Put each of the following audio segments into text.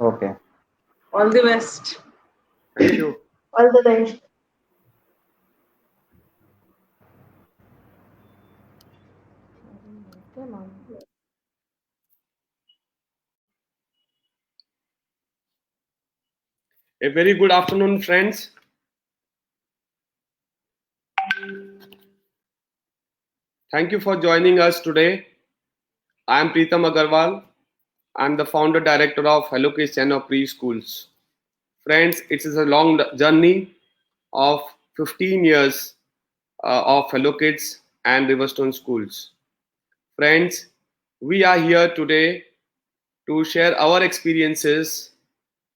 Okay. All the best. Thank you. All the best. Come on. A very good afternoon, friends. Thank you for joining us today. I am Preetham Agarwal. I am the founder director of Hello Kids Channel Preschools. Friends, it is a long journey of 15 years of Hello Kids and Riverstone Schools. Friends, we are here today to share our experiences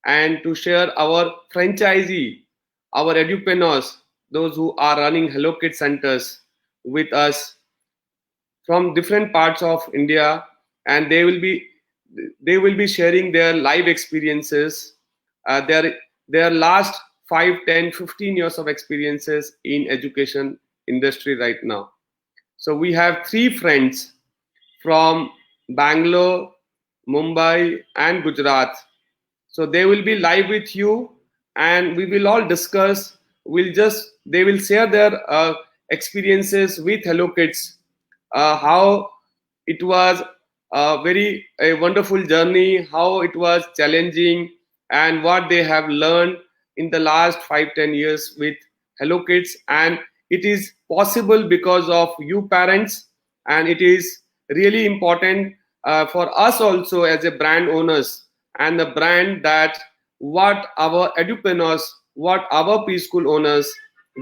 and to share our franchisee, our edupreneurs, those who are running Hello Kids centers with us from different parts of India, and they will be sharing their live experiences, their last 5, 10, 15 years of experiences in education industry right now. So we have three friends from Bangalore, Mumbai, and Gujarat. So they will be live with you, and we will all discuss. They will share their experiences with Hello Kids, how it was a wonderful journey, how it was challenging, and what they have learned in the last 5, 10 years with Hello Kids. And it is possible because of you parents, and it is really important for us also as a brand owners and the brand, that what our edupreneurs, what our preschool owners,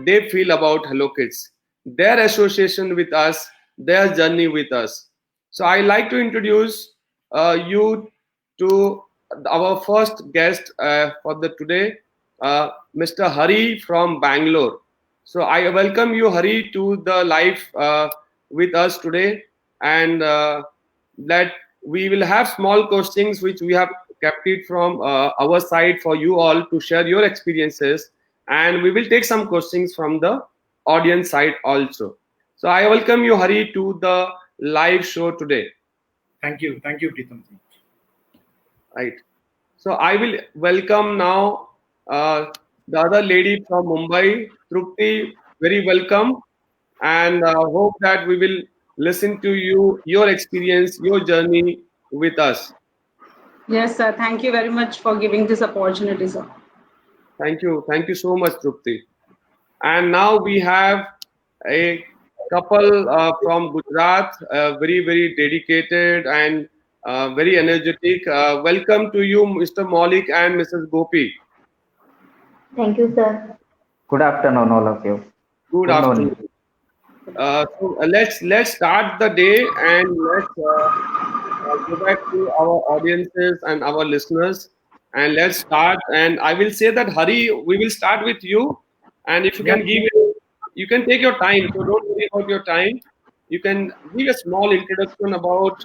they feel about Hello Kids, their association with us, their journey with us. So I like to introduce you to our first guest for the today, Mr. Hari from Bangalore. So I welcome you, Hari, to the live with us today, and that we will have small questions which we have kept it from our side for you all to share your experiences, and we will take some questions from the audience side also. So I welcome you, Hari, to the live show today. Thank you, Preetham. Right. So I will welcome now the other lady from Mumbai, Trupti. Very welcome, and hope that we will listen to you, your experience, your journey with us. Yes, sir. Thank you very much for giving this opportunity, sir. Thank you so much, Trupti. And now we have a couple from Gujarat, very, very dedicated and very energetic. Welcome to you, Mr. Maulik and Mrs. Gopi. Thank you, sir. Good afternoon, all of you. Good Good morning. afternoon. Let's start the day, and let's go back to our audiences and our listeners, and let's start. And I will say that, Hari, we will start with you, and if you can you can take your time. So don't worry about your time. You can give a small introduction about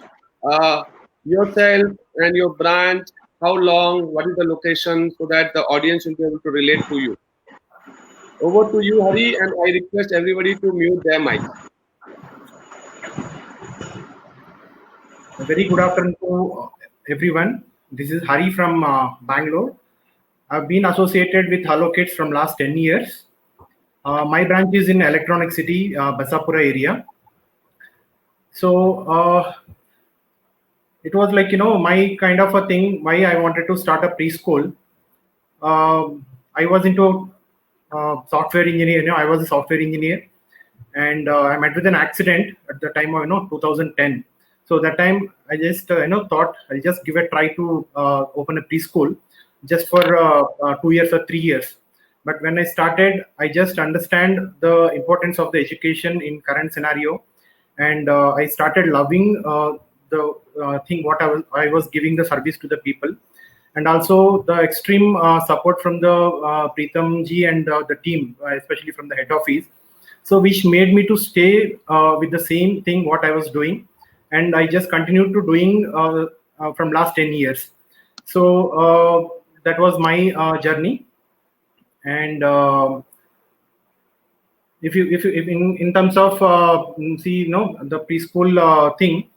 yourself and your brand. How long? What is the location? So that the audience will be able to relate to you. Over to you, Hari, and I request everybody to mute their mic. A very good afternoon to everyone. This is Hari from Bangalore. I've been associated with Hello Kids from last 10 years. My branch is in Electronic City, Basapura area. So it was like, my kind of a thing, why I wanted to start a preschool. I was into software engineer. I was a software engineer, and I met with an accident at the time of 2010. So that time I just thought I'll just give a try to open a preschool just for 2 years or 3 years. But when I started, I just understand the importance of the education in current scenario, and I started loving the thing what I was giving the service to the people, and also the extreme support from the Preetham ji and the team, especially from the head office. So which made me to stay with the same thing what I was doing, and I just continued to doing from last 10 years. So that was my journey. And if in terms of the preschool thing,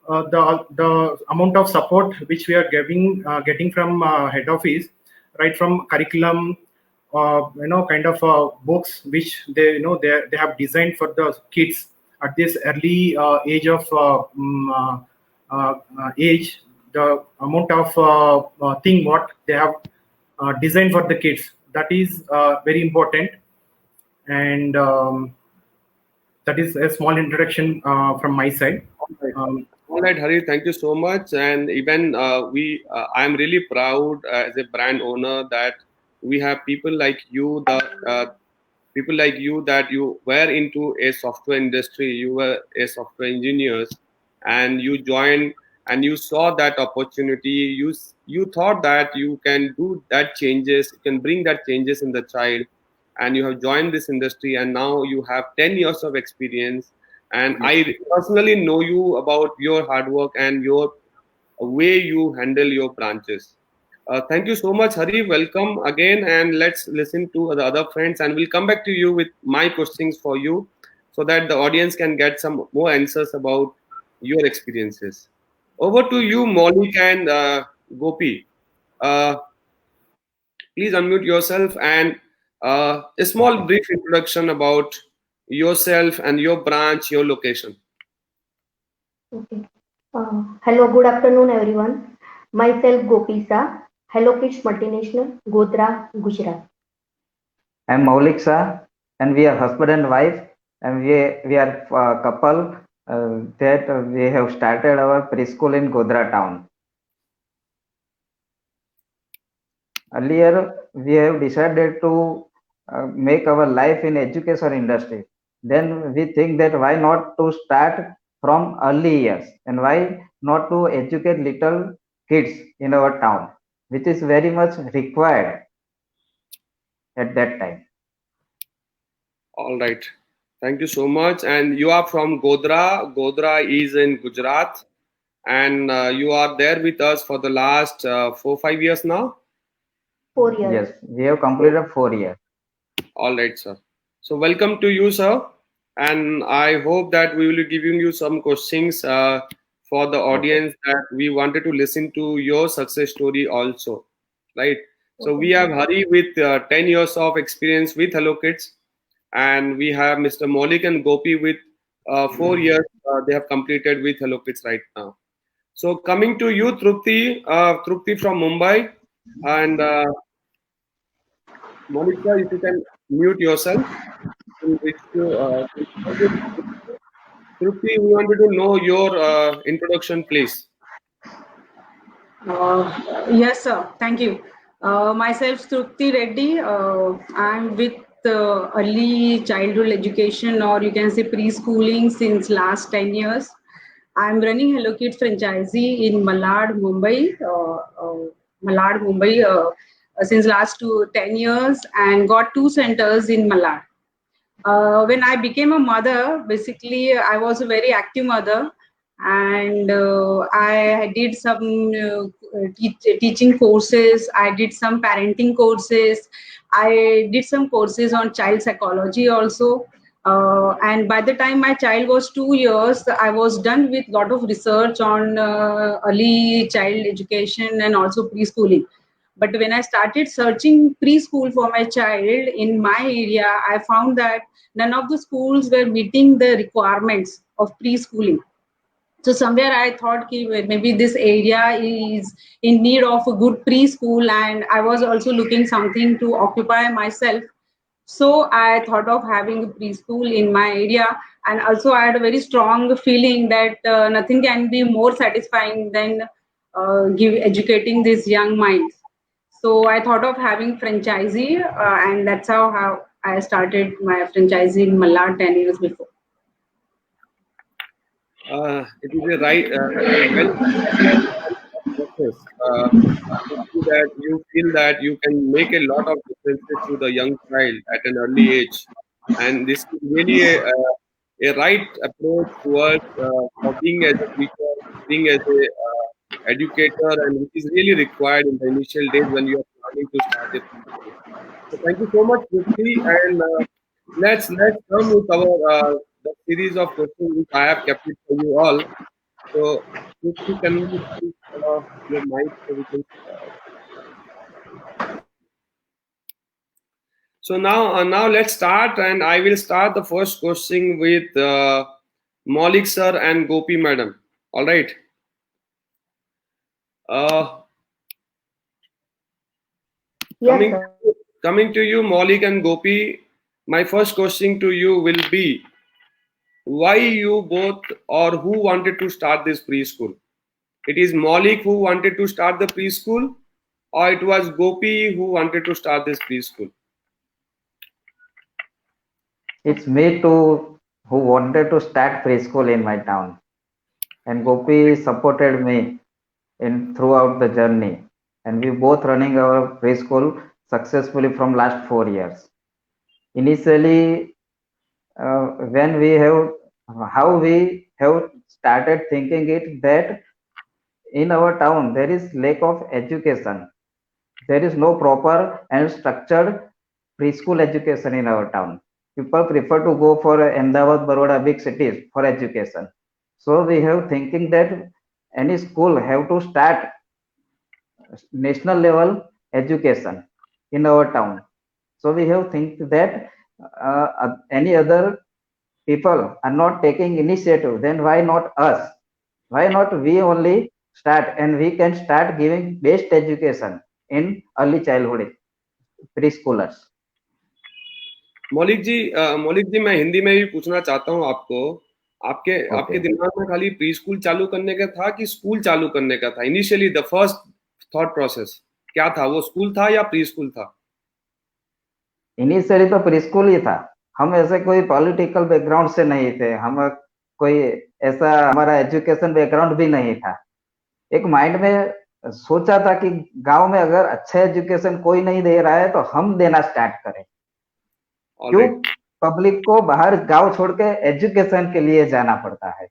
the amount of support which we are getting from head office, right from curriculum, kind of books which they have designed for the kids at this early age of age. The amount of thing what they have designed for the kids, that is very important. And that is a small introduction from my side. All right, Hari, thank you so much. And even I am really proud as a brand owner that we have people like you, people like you that you were into a software industry, you were a software engineers, and you joined and you saw that opportunity. You thought that you can do that changes, you can bring that changes in the child, and you have joined this industry, and now you have 10 years of experience. And I personally know you about your hard work and your way you handle your branches. Thank you so much, Hari. Welcome again, and let's listen to the other friends, and we'll come back to you with my questions for you so that the audience can get some more answers about your experiences. Over to you, Maulik and Gopi. Please unmute yourself and a small brief introduction about yourself and your branch, your location. Okay. Hello, good afternoon, everyone. Myself, Gopisa, Hello Kids Multinational, Godhra, Gujarat. I'm Maulik Shah, and we are husband and wife, and we are a couple that we have started our preschool in Godhra town. Earlier, we have decided to make our life in education industry. Then we think that why not to start from early years, and why not to educate little kids in our town, which is very much required at that time. All right. Thank you so much. And you are from Godhra. Godhra is in Gujarat. And you are there with us for the last 4-5 years now? 4 years. Yes, we have completed 4 years. All right, sir. So welcome to you, sir. And I hope that we will be giving you some questions for the audience that we wanted to listen to your success story also, right? So we have Hari with 10 years of experience with Hello Kids, and we have Mr. Maulik and Gopi with 4 years they have completed with Hello Kids right now. So coming to you, Trupti from Mumbai, and Monica, if you can mute yourself. Trupti, we wanted to know your introduction, please. Yes, sir. Thank you. Myself, Trupti Reddy. I'm with early childhood education, or you can say preschooling, since last 10 years. I'm running Hello Kids franchisee in Malad, Mumbai. Since last 10 years, and got 2 centers in Malad. When I became a mother, basically I was a very active mother, and I did some teaching courses. I did some parenting courses. I did some courses on child psychology also. And by the time my child was 2 years, I was done with a lot of research on early child education and also preschooling. But when I started searching preschool for my child in my area, I found that none of the schools were meeting the requirements of preschooling. So somewhere I thought maybe this area is in need of a good preschool, and I was also looking something to occupy myself. So I thought of having a preschool in my area, and also I had a very strong feeling that nothing can be more satisfying than educating these young minds. So I thought of having franchisee, and that's how I started my franchisee in Malad 10 years before. It is a right process. That you feel that you can make a lot of differences to the young child at an early age, and this is really a right approach towards being as a teacher, being as a educator, and which is really required in the initial days when you are planning to start it. So thank you so much, Trupti, and let's come with our the series of questions which I have kept it for you all. So if you can speak your mic so we can. So now let's start, and I will start the first question with Maulik sir and Gopi madam. All right. Yes, sir. Coming to you, Maulik and Gopi, my first question to you will be, why you both or who wanted to start this preschool? It is Maulik who wanted to start the preschool, or it was Gopi who wanted to start this preschool? It's me too who wanted to start preschool in my town, and Gopi supported me in throughout the journey, and we both running our preschool successfully from last 4 years. Initially, when we have how we have started thinking it that in our town there is lack of education. There is no proper and structured preschool education in our town. People prefer to go for Ahmedabad, Baroda, big cities for education. So we have thinking that any school have to start national level education in our town. So we have think that any other people are not taking initiative, then why not us? Why not we only start, and we can start giving best education in early childhood preschoolers. मौलिक जी मैं हिंदी में भी पूछना चाहता हूँ आपको, आपके दिमाग में खाली प्री स्कूल चालू करने का था कि स्कूल चालू करने का था? Initially the first thought process क्या था? वो स्कूल था या प्री स्कूल था? इनिशियली तो प्री स्कूल ही था। हम ऐसे कोई पॉलिटिकल बैकग्राउंड से नहीं थे, हम कोई ऐसा हमारा एजुकेशन बैकग्राउंड भी नहीं था। एक माइंड में सोचा था कि गांव में अगर अच्छा एजुकेशन कोई नहीं दे रहा है तो हम देना स्टार्ट करें। क्यों पब्लिक को बाहर गांव छोड़ के एजुकेशन के लिए जाना पड़ता है?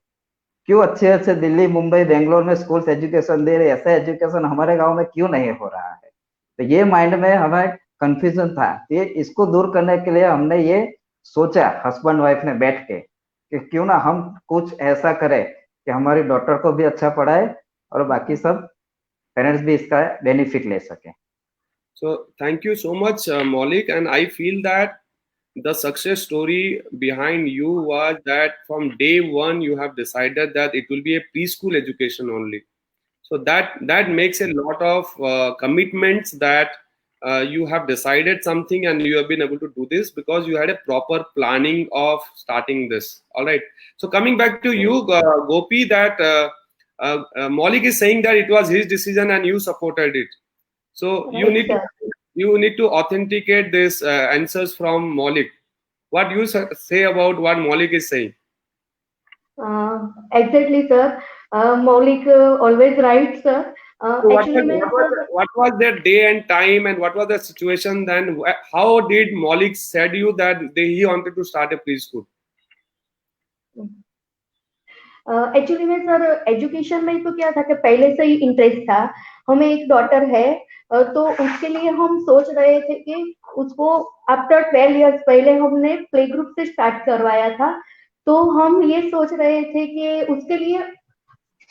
क्यों अच्छे दिल्ली, मुंबई, बेंगलोर में स्कूल्स एजुकेशन दे रहे, ऐसा एजुकेशन हमारे गांव में क्यों नहीं हो रहा है? तो ये माइंड में हमें कंफ्यूजन था। ये इसको दूर करने के लिए हमने ये सोचा हस्बैंड वाइफ ने बैठ के कि क्यों ना हम कुछ ऐसा करें कि हमारी डॉटर को भी अच्छा पढ़ाए और बाकी सब पेरेंट्स भी इसका बेनिफिट ले सके। So thank you so much, Maulik, and I feel that the success story behind you was that from day one you have decided that it will be a preschool education only. So that makes a lot of commitments that you have decided something and you have been able to do this because you had a proper planning of starting this. All right. So coming back to you, Gopi, that Maulik is saying that it was his decision and you supported it. So you need to authenticate this answers from Maulik. What you say about what Maulik is saying? Exactly, sir. Maulik always right, sir. What was their day and time, and what was the situation then? How did Maulik said you that he wanted to start a preschool? Actually में sir education में तो क्या था कि पहले से ही interest था। हमें एक डॉटर है तो उसके लिए हम सोच रहे थे कि उसको आफ्टर 12 इयर्स पहले हमने प्ले ग्रुप से स्टार्ट करवाया था। तो हम ये सोच रहे थे कि उसके लिए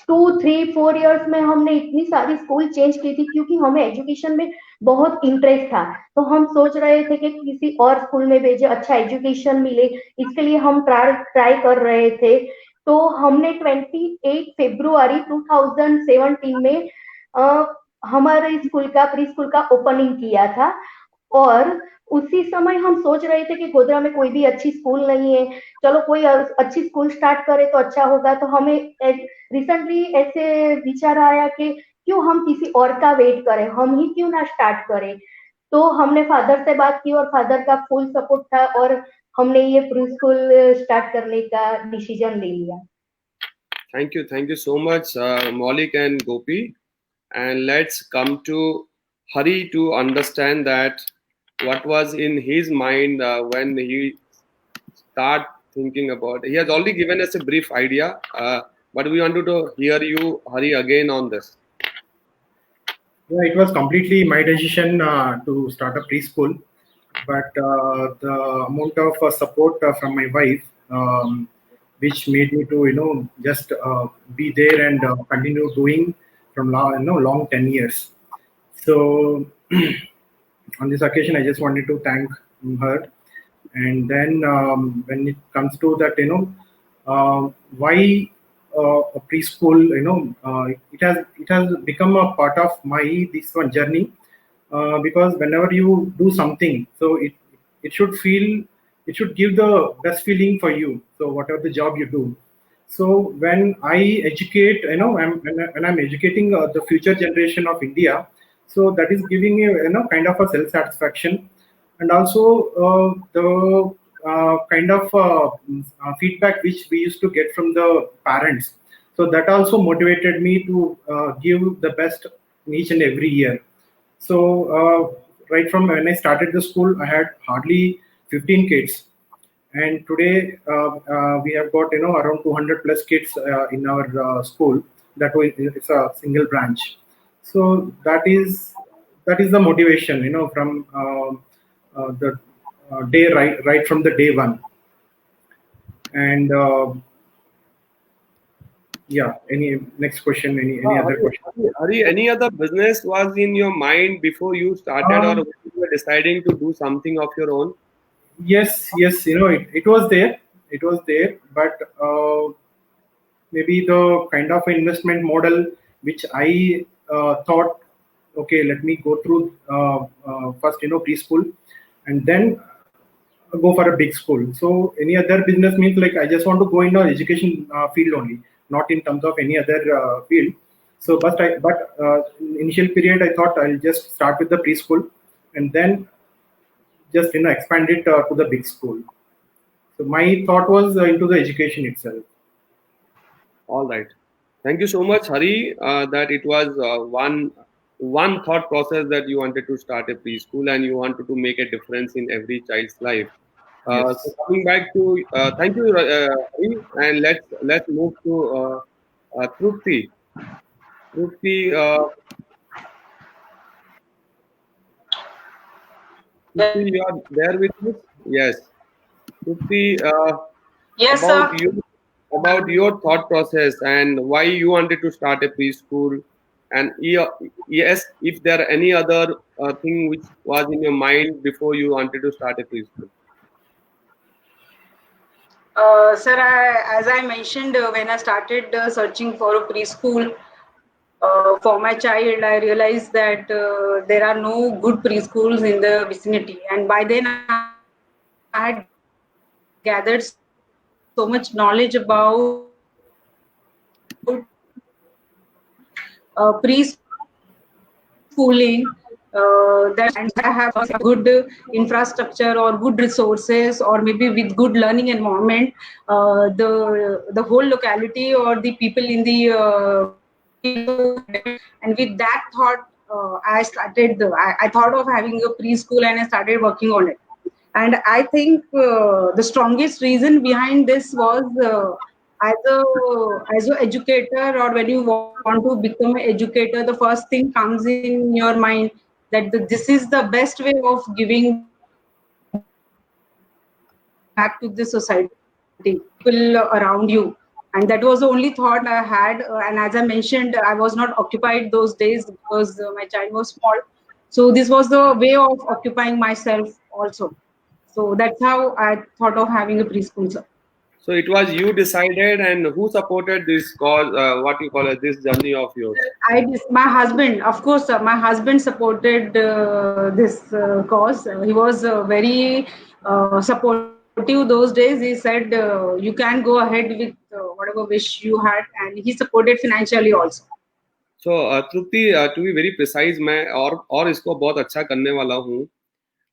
2, 3, 4 इयर्स में हमने इतनी सारी स्कूल चेंज की थी क्योंकि हमें एजुकेशन में बहुत इंटरेस्ट था। तो हम सोच रहे थे कि किसी और स्कूल में भेजे, अच्छा एजुकेशन मिले, इसके लिए हम ट्राई कर रहे थे। तो हमने 28 फरवरी 2017 में हमारे स्कूल का प्री स्कूल का ओपनिंग किया था और उसी समय हम सोच रहे थे कि गोधरा में कोई भी अच्छी स्कूल नहीं है, चलो कोई अच्छी स्कूल स्टार्ट करे तो अच्छा होगा। तो हमें रिसेंटली ऐसे विचार आया कि क्यों हम किसी और का वेट करें, हम ही क्यों ना स्टार्ट करें। तो हमने फादर से बात की और फादर का फुल सपोर्ट था और हमने ये प्री स्कूल स्टार्ट करने का डिसीजन ले लिया। Thank you so much, Maulik and Gopi. And let's come to Hari to understand that what was in his mind when he start thinking about. He has already given us a brief idea, but we wanted to hear you, Hari, again on this. Yeah, it was completely my decision to start a preschool, but the amount of support from my wife which made me to just be there and continue doing from long 10 years. So on this occasion, I just wanted to thank her. And then when it comes to that, why a preschool, it has become a part of my this one journey, because whenever you do something, so it should feel, it should give the best feeling for you. So whatever the job you do, so when I educate, when I'm educating the future generation of India, so that is giving me kind of a self satisfaction, and also the kind of feedback which we used to get from the parents. So that also motivated me to give the best in each and every year. So right from when I started the school, I had hardly 15 kids, and today we have got around 200 plus kids in our school. That way, it's a single branch. So that is the motivation, from the day, right from the day one. And yeah, any next question, any other question? Hari, any other business was in your mind before you started, or you were deciding to do something of your own? Yes, it was there, but maybe the kind of investment model which I thought, okay, let me go through first, preschool, and then go for a big school. So any other business means like I just want to go in the education field only, not in terms of any other field. So, but initial period I thought I'll just start with the preschool, and then just expand it to the big school. So my thought was into the education itself. All right. Thank you so much, Hari. That it was one thought process that you wanted to start a preschool and you wanted to make a difference in every child's life. Yes. So coming back to thank you, Hari, and let's move to Trupti. Trupti, Trupti, you are there with us? Yes. Trupti, Yes, about sir. you, about your thought process and why you wanted to start a preschool, and yes, if there are any other thing which was in your mind before you wanted to start a preschool. Sir, as I mentioned, when I started searching for a preschool for my child, I realized that there are no good preschools in the vicinity. And by then, I had gathered so much knowledge about preschooling. That I have a good infrastructure or good resources, or maybe with good learning environment, the whole locality or the people in the and with that thought, I thought of having a preschool, and I started working on it. And I think the strongest reason behind this was as a educator, or when you want to become an educator, the first thing comes in your mind that this is the best way of giving back to the society, people around you. And that was the only thought I had. And as I mentioned, I was not occupied those days because my child was small. So this was the way of occupying myself also. So that's how I thought of having a preschool, sir. So it was you decided, and who supported this cause? What you call it, this journey of yours? My husband, of course, sir, my husband supported this cause. He was very supportive those days. He said, you can go ahead with whatever wish you had, and he supported financially also. So Trupti, to be very precise, मैं और इसको बहुत अच्छा करने वाला हूँ.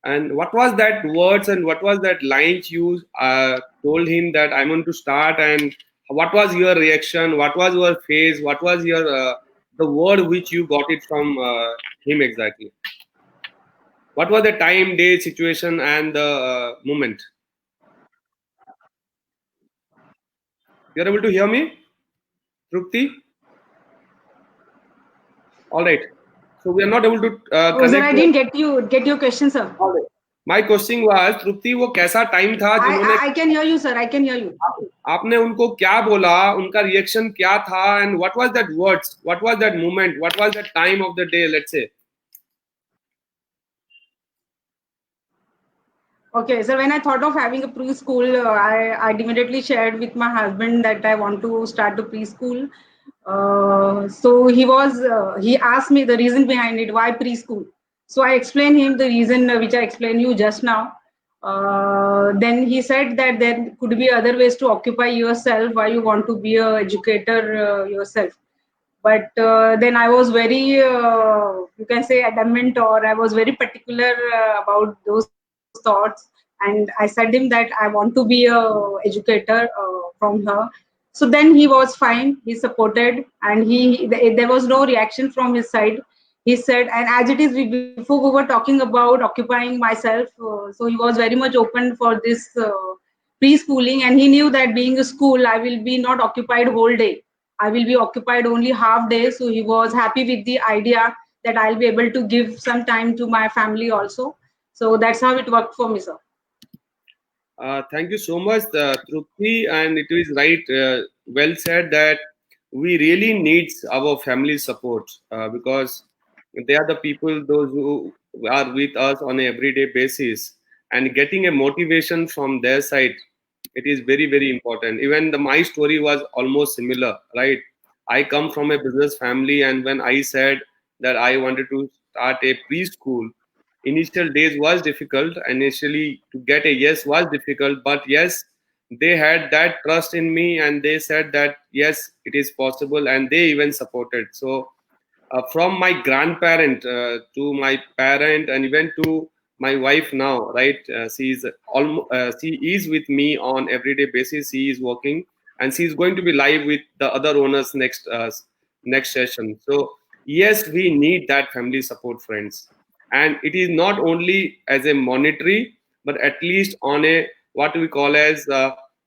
And what was that words and what was that lines you told him that I want to start, and what was your reaction? What was your face? What was your the word which you got it from him exactly? What was the time, day, situation, and the moment? You're able to hear me, Trupti? All right. So we are not able to Sir, I connect. didn't get your question, sir. All right. My question was, Trupti, वो कैसा time था जिन्होंने I can hear you, sir. I can hear you. आपने उनको क्या बोला, उनका reaction क्या था, and what was that words, what was that moment, what was that time of the day, let's say? Okay, so when I thought of having a preschool, I immediately shared with my husband that I want to start a preschool. So he asked me the reason behind it, why preschool. So I explained him the reason which I explained you just now. Then he said that there could be other ways to occupy yourself, why you want to be a educator yourself. But then I was very, you can say, adamant, or I was very particular about those thoughts, and I said him that I want to be a educator from her. So then he was fine, he supported, and there was no reaction from his side. He said, and as it is, before we were talking about occupying myself, so he was very much open for this preschooling, and he knew that being a school, I will be not occupied whole day, I will be occupied only half day. So he was happy with the idea that I'll be able to give some time to my family also. So that's how it worked for me, sir. Thank you so much, Trupti, and it is right, well said that we really needs our family support because they are the people those who are with us on a everyday basis, and getting a motivation from their side, it is very very important. Even my story was almost similar, right? I come from a business family, and when I said that I wanted to start a preschool, initial days was difficult. Initially to get a yes was difficult, but yes, they had that trust in me, and they said that yes, it is possible, and they even supported. So from my grandparent to my parent, and even to my wife now, right? She is with me on everyday basis. She is working, and she is going to be live with the other owners next session. So yes, we need that family support, friends, and it is not only as a monetary, but at least on a what we call as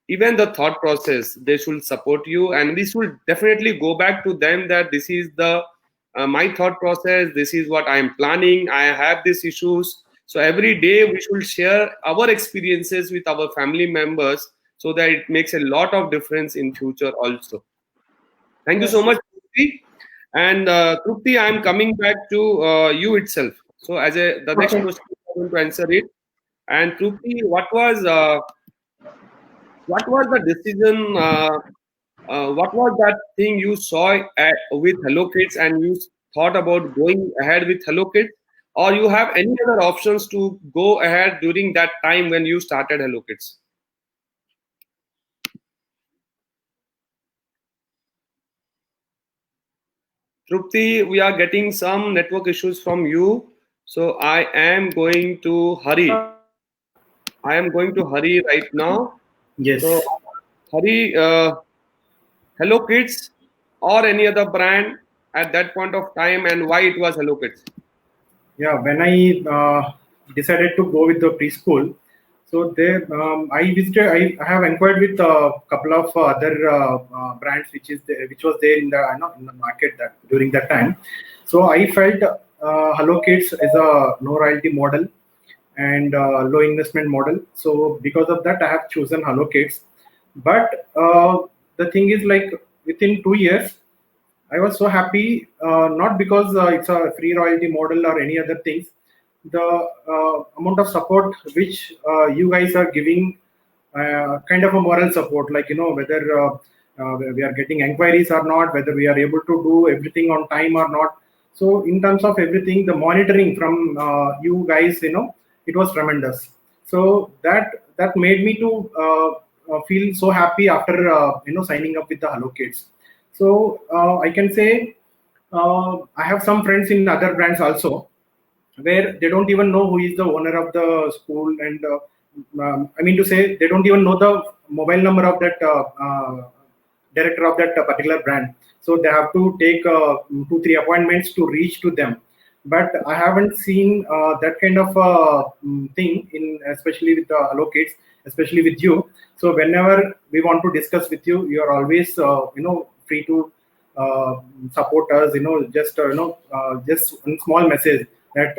even the thought process. They should support you, and we should definitely go back to them that this is the my thought process, this is what I am planning, I have these issues. So every day we should share our experiences with our family members, so that it makes a lot of difference in future also. Thank you so much, Trupti. And Trupti, I am coming back to you itself. So as the next Okay. question, I'm going to answer it. And Trupti, what was the decision? What was that thing you saw with Hello Kids, and you thought about going ahead with Hello Kids, or you have any other options to go ahead during that time when you started Hello Kids? Trupti, we are getting some network issues from you, so I am going to hurry. I am going to hurry right now. Yes. So, hurry, Hello Kids or any other brand at that point of time, and why it was Hello Kids? Yeah, when I decided to go with the preschool, so there I visited. I have inquired with a couple of other brands, which was there in the in the market that during that time. So I felt Hello Kids is a no royalty model and low investment model. So because of that, I have chosen Hello Kids. But the thing is, like within 2 years, I was so happy, not because it's a free royalty model or any other things. The amount of support which you guys are giving, kind of a moral support, like whether we are getting inquiries or not, whether we are able to do everything on time or not. So in terms of everything, the monitoring from you guys, it was tremendous. So that made me to feel so happy after signing up with the Hello Kids. So I can say I have some friends in other brands also, where they don't even know who is the owner of the school, and I mean to say they don't even know the mobile number of that director of that particular brand. So they have to take 2-3 appointments to reach to them. But I haven't seen that kind of thing in, especially with the Hello Kids, especially with you. So whenever we want to discuss with you, you are always free to support us. Just one small message, that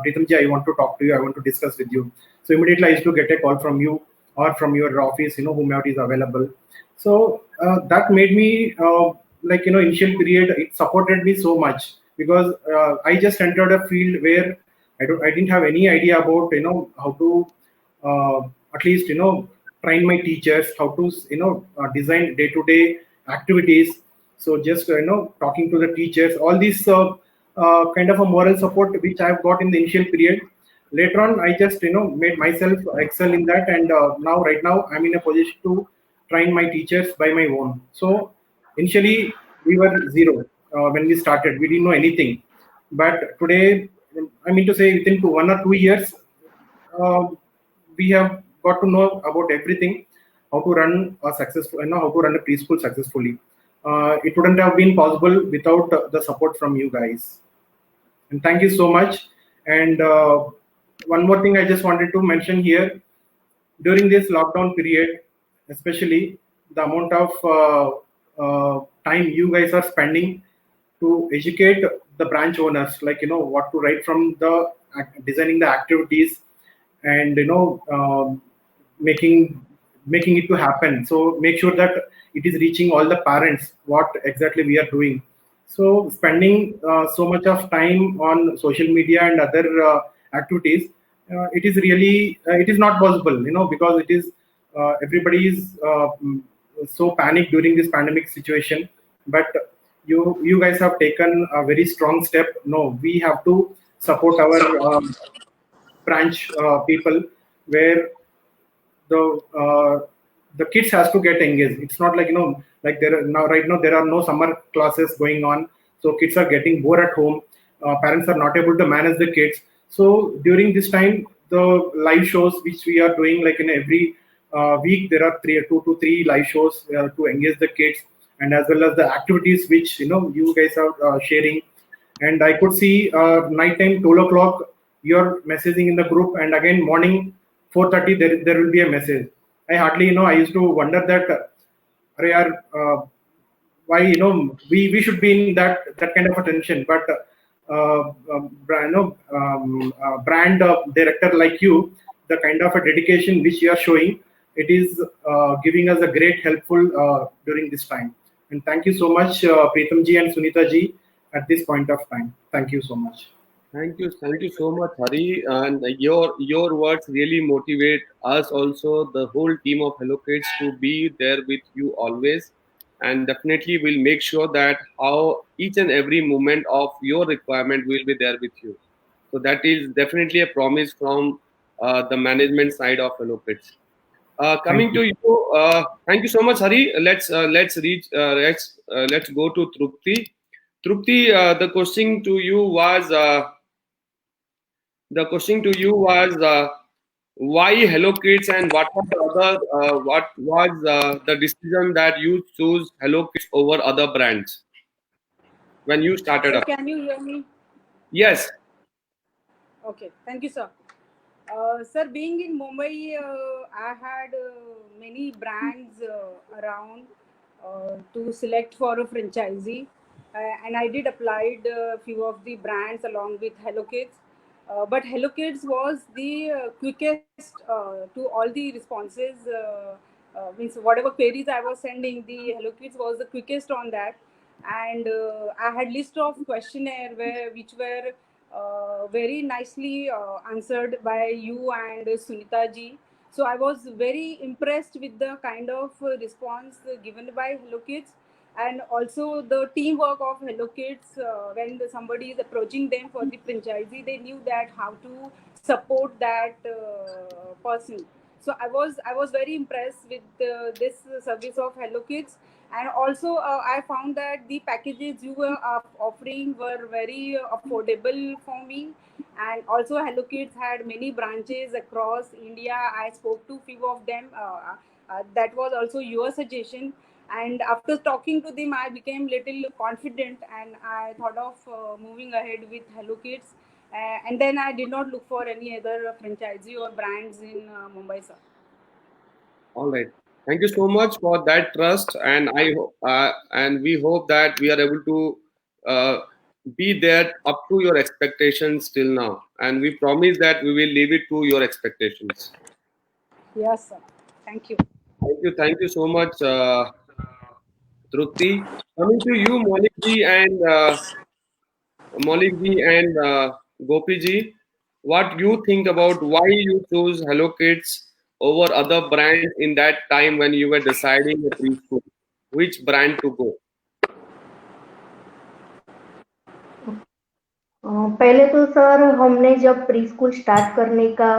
Pritam ji, I want to talk to you. I want to discuss with you. So immediately I used to get a call from you or from your office, whomever is available. So that made me initial period, it supported me so much because I just entered a field where I didn't have any idea about how to uh, at least train my teachers, how to design day to day activities. So just talking to the teachers, all these kind of a moral support which I've got in the initial period. Later on, I just made myself excel in that, and now right now I'm in a position to train my teachers by my own. So initially we were zero when we started. We didn't know anything, but today, I mean to say, within 1 or 2 years, uh, we have got to know about everything, how to run a successful, how to run a preschool successfully. It wouldn't have been possible without the support from you guys. And thank you so much. And one more thing I just wanted to mention here, during this lockdown period, especially the amount of time you guys are spending to educate the branch owners, like what to write from the designing the activities, and making making it to happen. So make sure that it is reaching all the parents what exactly we are doing. So spending so much of time on social media and other activities, it is really it is not possible, because it is everybody is so panicked during this pandemic situation. But you guys have taken a very strong step. No, we have to support our branch people, where the kids has to get engaged. It's not like like there are now right now there are no summer classes going on, so kids are getting bored at home. Parents are not able to manage the kids. So during this time, the live shows which we are doing, like in every week, there are 2 to 3 live shows to engage the kids, and as well as the activities which you guys are sharing. And I could see nighttime 12 o'clock you're messaging in the group, and again morning 4:30 there will be a message. I hardly I used to wonder that "Arey yaar, why we should be in that kind of a tension, but brand director like you, the kind of a dedication which you are showing, it is giving us a great helpful during this time. And thank you so much, Pritam ji and Sunita ji, at this point of time. Thank you so much. Thank you so much, Hari. And your words really motivate us also, the whole team of Hello Kids, to be there with you always. And definitely, we'll make sure that how each and every moment of your requirement will be there with you. So that is definitely a promise from the management side of Hello Kids. Coming Thank you. to you, thank you so much, Hari. Let's go to Trupti. Trupti, the question to you was why Hello Kids, and what was the decision that you choose Hello Kids over other brands when you started Sir, up? can you hear me? Yes. Okay, thank you, sir. Sir, being in Mumbai, I had many brands around to select for a franchisee, and I did applied a few of the brands along with Hello Kids. But Hello Kids was the quickest to all the responses. Means whatever queries I was sending, the Hello Kids was the quickest on that, and I had list of questionnaire which were very nicely answered by you and Sunita ji. So I was very impressed with the kind of response given by Hello Kids, and also the teamwork of Hello Kids. When somebody is approaching them for the franchisee, they knew that how to support that person. So I was very impressed with this service of Hello Kids, and also I found that the packages you were offering were very affordable for me. And also Hello Kids had many branches across India. I spoke to few of them. That was also your suggestion, and after talking to them I became little confident, and I thought of moving ahead with Hello Kids. And then I did not look for any other franchisee or brands in Mumbai, sir. All right. Thank you so much for that trust, and and we hope that we are able to be there up to your expectations till now, and we promise that we will leave it to your expectations. Yes, sir. Thank you. Thank you so much, Trupti. Coming to you, Maulik ji and Gopi ji, what you think about why you chose Hello Kids over other brands in that time when you were deciding a preschool, which brand to go? पहले तो sir हमने जब pre school start करने का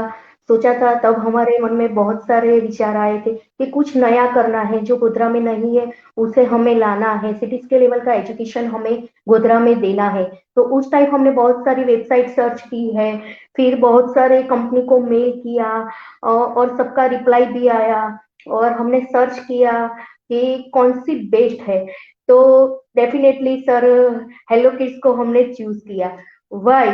सोचा था तब हमारे मन में बहुत सारे विचार आए थे कि कुछ नया करना है, जो गोधरा में नहीं है उसे हमें लाना है, सिटीज के लेवल का एजुकेशन हमें गोधरा में देना है। तो उस टाइम हमने बहुत सारी वेबसाइट सर्च की है, फिर बहुत सारे कंपनी को मेल किया और सबका रिप्लाई भी आया और हमने सर्च किया कि कौन सी बेस्ट है। तो डेफिनेटली सर हेलो किड्स को हमने चूज किया। वाई?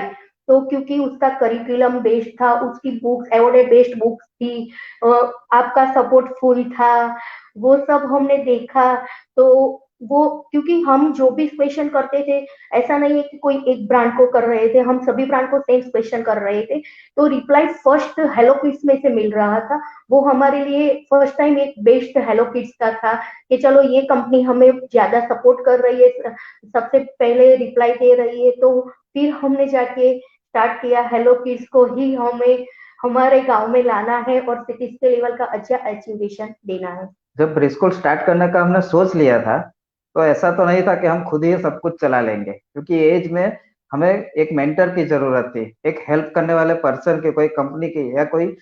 तो क्योंकि उसका करिकुलम बेस्ड था, उसकी बुक्स अवॉर्डेड बेस्ड बुक्स थी, आपका सपोर्ट फुल था, वो सब हमने देखा। तो वो क्योंकि हम जो भी क्वेश्चन करते थे, ऐसा नहीं है कि कोई एक ब्रांड को कर रहे थे, हम सभी ब्रांड को सेम क्वेश्चन कर रहे थे। तो रिप्लाई फर्स्ट हेलो किड्स में से मिल रहा था। वो हमारे लिए फर्स्ट टाइम एक बेस्ट हेलो किड्स का था कि चलो ये कंपनी हमें ज्यादा सपोर्ट कर रही है, सबसे पहले रिप्लाई दे रही है। तो फिर हमने जाके स्टार्ट किया, हेलो किड्स को ही हमें हमारे गांव में लाना है और सिटीज के लेवल का अच्छा एजुकेशन देना है। जब प्री स्कूल स्टार्ट करने का हमने सोच लिया था, तो ऐसा तो नहीं था कि हम खुद ही सब कुछ चला लेंगे, क्योंकि एज में हमें एक मेंटर की जरूरत थी, एक हेल्प करने वाले पर्सन की, कोई कंपनी की या कोई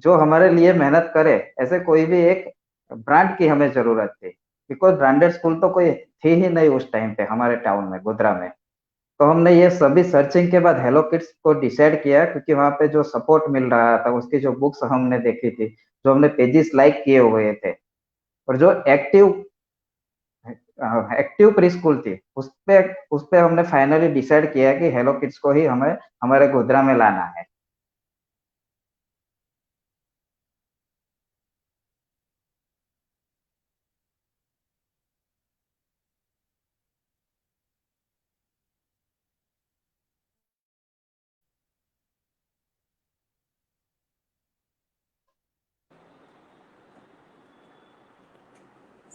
जो हमारे लिए मेहनत करे, ऐसे कोई भी एक ब्रांड की हमें जरूरत थी। बिकॉज ब्रांडेड स्कूल तो कोई थी ही नहीं उस टाइम पे हमारे टाउन में, गोधरा में। तो हमने ये सभी सर्चिंग के बाद हेलो किड्स को डिसाइड किया, क्योंकि वहां पे जो सपोर्ट मिल रहा था, उसकी जो बुक्स हमने देखी थी, जो हमने पेजेस लाइक किए हुए थे, और जो एक्टिव प्री स्कूल थी, उस पे हमने फाइनली डिसाइड किया कि हेलो किड्स को ही हमें हमारे गोधरा में लाना है।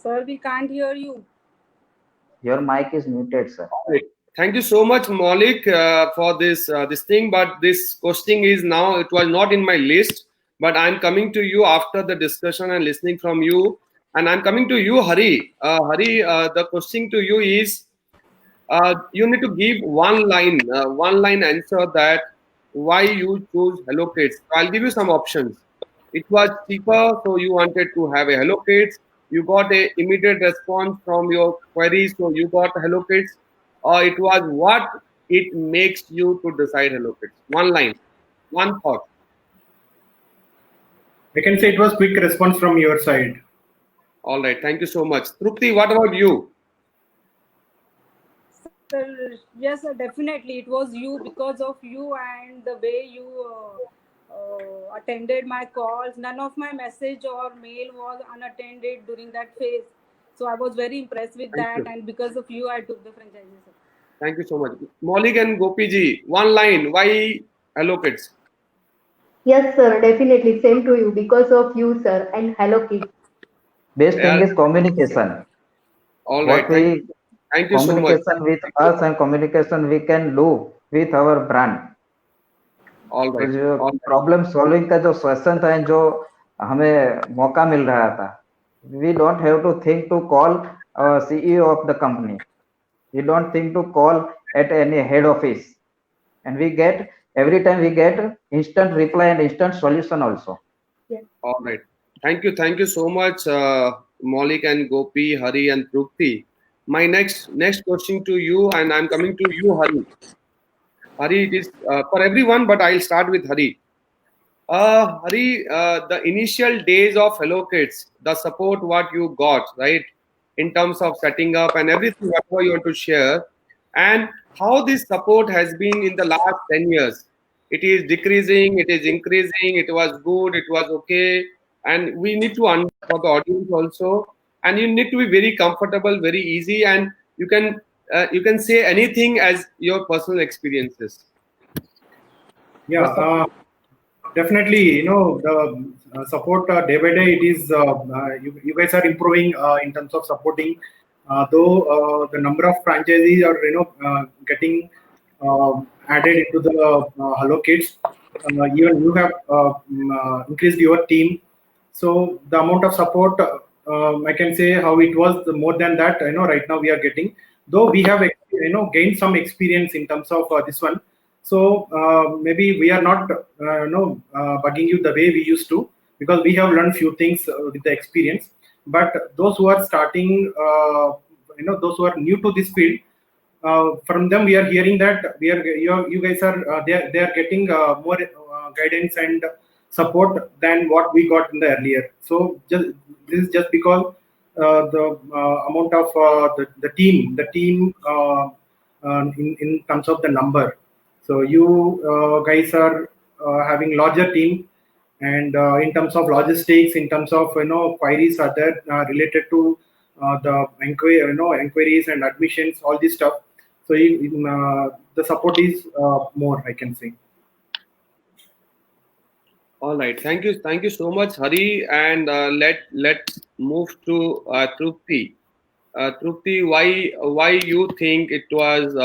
Sir, we can't hear you. Your mic is muted, sir. Thank you so much, Maulik, for this thing. But this question is now, it was not in my list, but I'm coming to you after the discussion and listening from you. And I'm coming to you, Hari. Hari, the question to you is, you need to give one line answer that why you choose Hello Kids. So I'll give you some options. It was cheaper, so you wanted to have a Hello Kids. You got a immediate response from your queries, so you got Hello Kids. Or it was what it makes you to decide Hello Kids. One line, one thought. I can say it was quick response from your side. All right, thank you so much. Trupti, what about you? Sir, yes, sir, definitely. It was you, because of you and the way you attended my calls. None of my message or mail was unattended during that phase. So I was very impressed with Thank that, you. and because of you, I took the franchise. Sir. Thank you so much. Maulik and Gopi ji, one line, why Hello Kids? Yes, sir, definitely. Same to you. Because of you, sir, and hello kids. Best thing Yeah. is communication. All What right, we thank you so much. communication with us and communication we can do with our brand. All तो right. जो All right. Problem solving का जो session था, जो हमें मौका मिल रहा था, we don't have to think to call CEO of the company. We don't think to call at any head office, and we get every time we get instant reply and instant solution also. All right. Thank you so much, Maulik and Gopi, Hari and Trupti. My next question to you, and I'm coming to you, Hari. Hari, it is for everyone, but I'll start with Hari. Hari, the initial days of Hello Kids, the support what you got, right, in terms of setting up and everything, whatever you want to share, and how this support has been in the last 10 years. It is decreasing, it is increasing, it was good, it was okay, and we need to for the audience also, and you need to be very comfortable, very easy, and you can you can say anything as your personal experiences. Yeah, definitely. The support day by day. It is you guys are improving in terms of supporting. Though the number of franchisees are getting added into the Hello Kids. Even you have increased your team. So the amount of support, I can say how it was more than that. Right now we are getting. Though we have gained some experience in terms of this one. So maybe we are not bugging you the way we used to, because we have learned few things with the experience. But those who are starting, those who are new to this field, from them we are hearing that you guys are they are getting more guidance and support than what we got in the earlier. So this is just because the amount of the team in terms of the number. So you guys are having larger team, and in terms of logistics, in terms of queries are there related to the inquiries and admissions, all this stuff. So the support is more, I can say. All right, thank you so much, Hari, and let's move to Trupti. Trupti, why you think it was?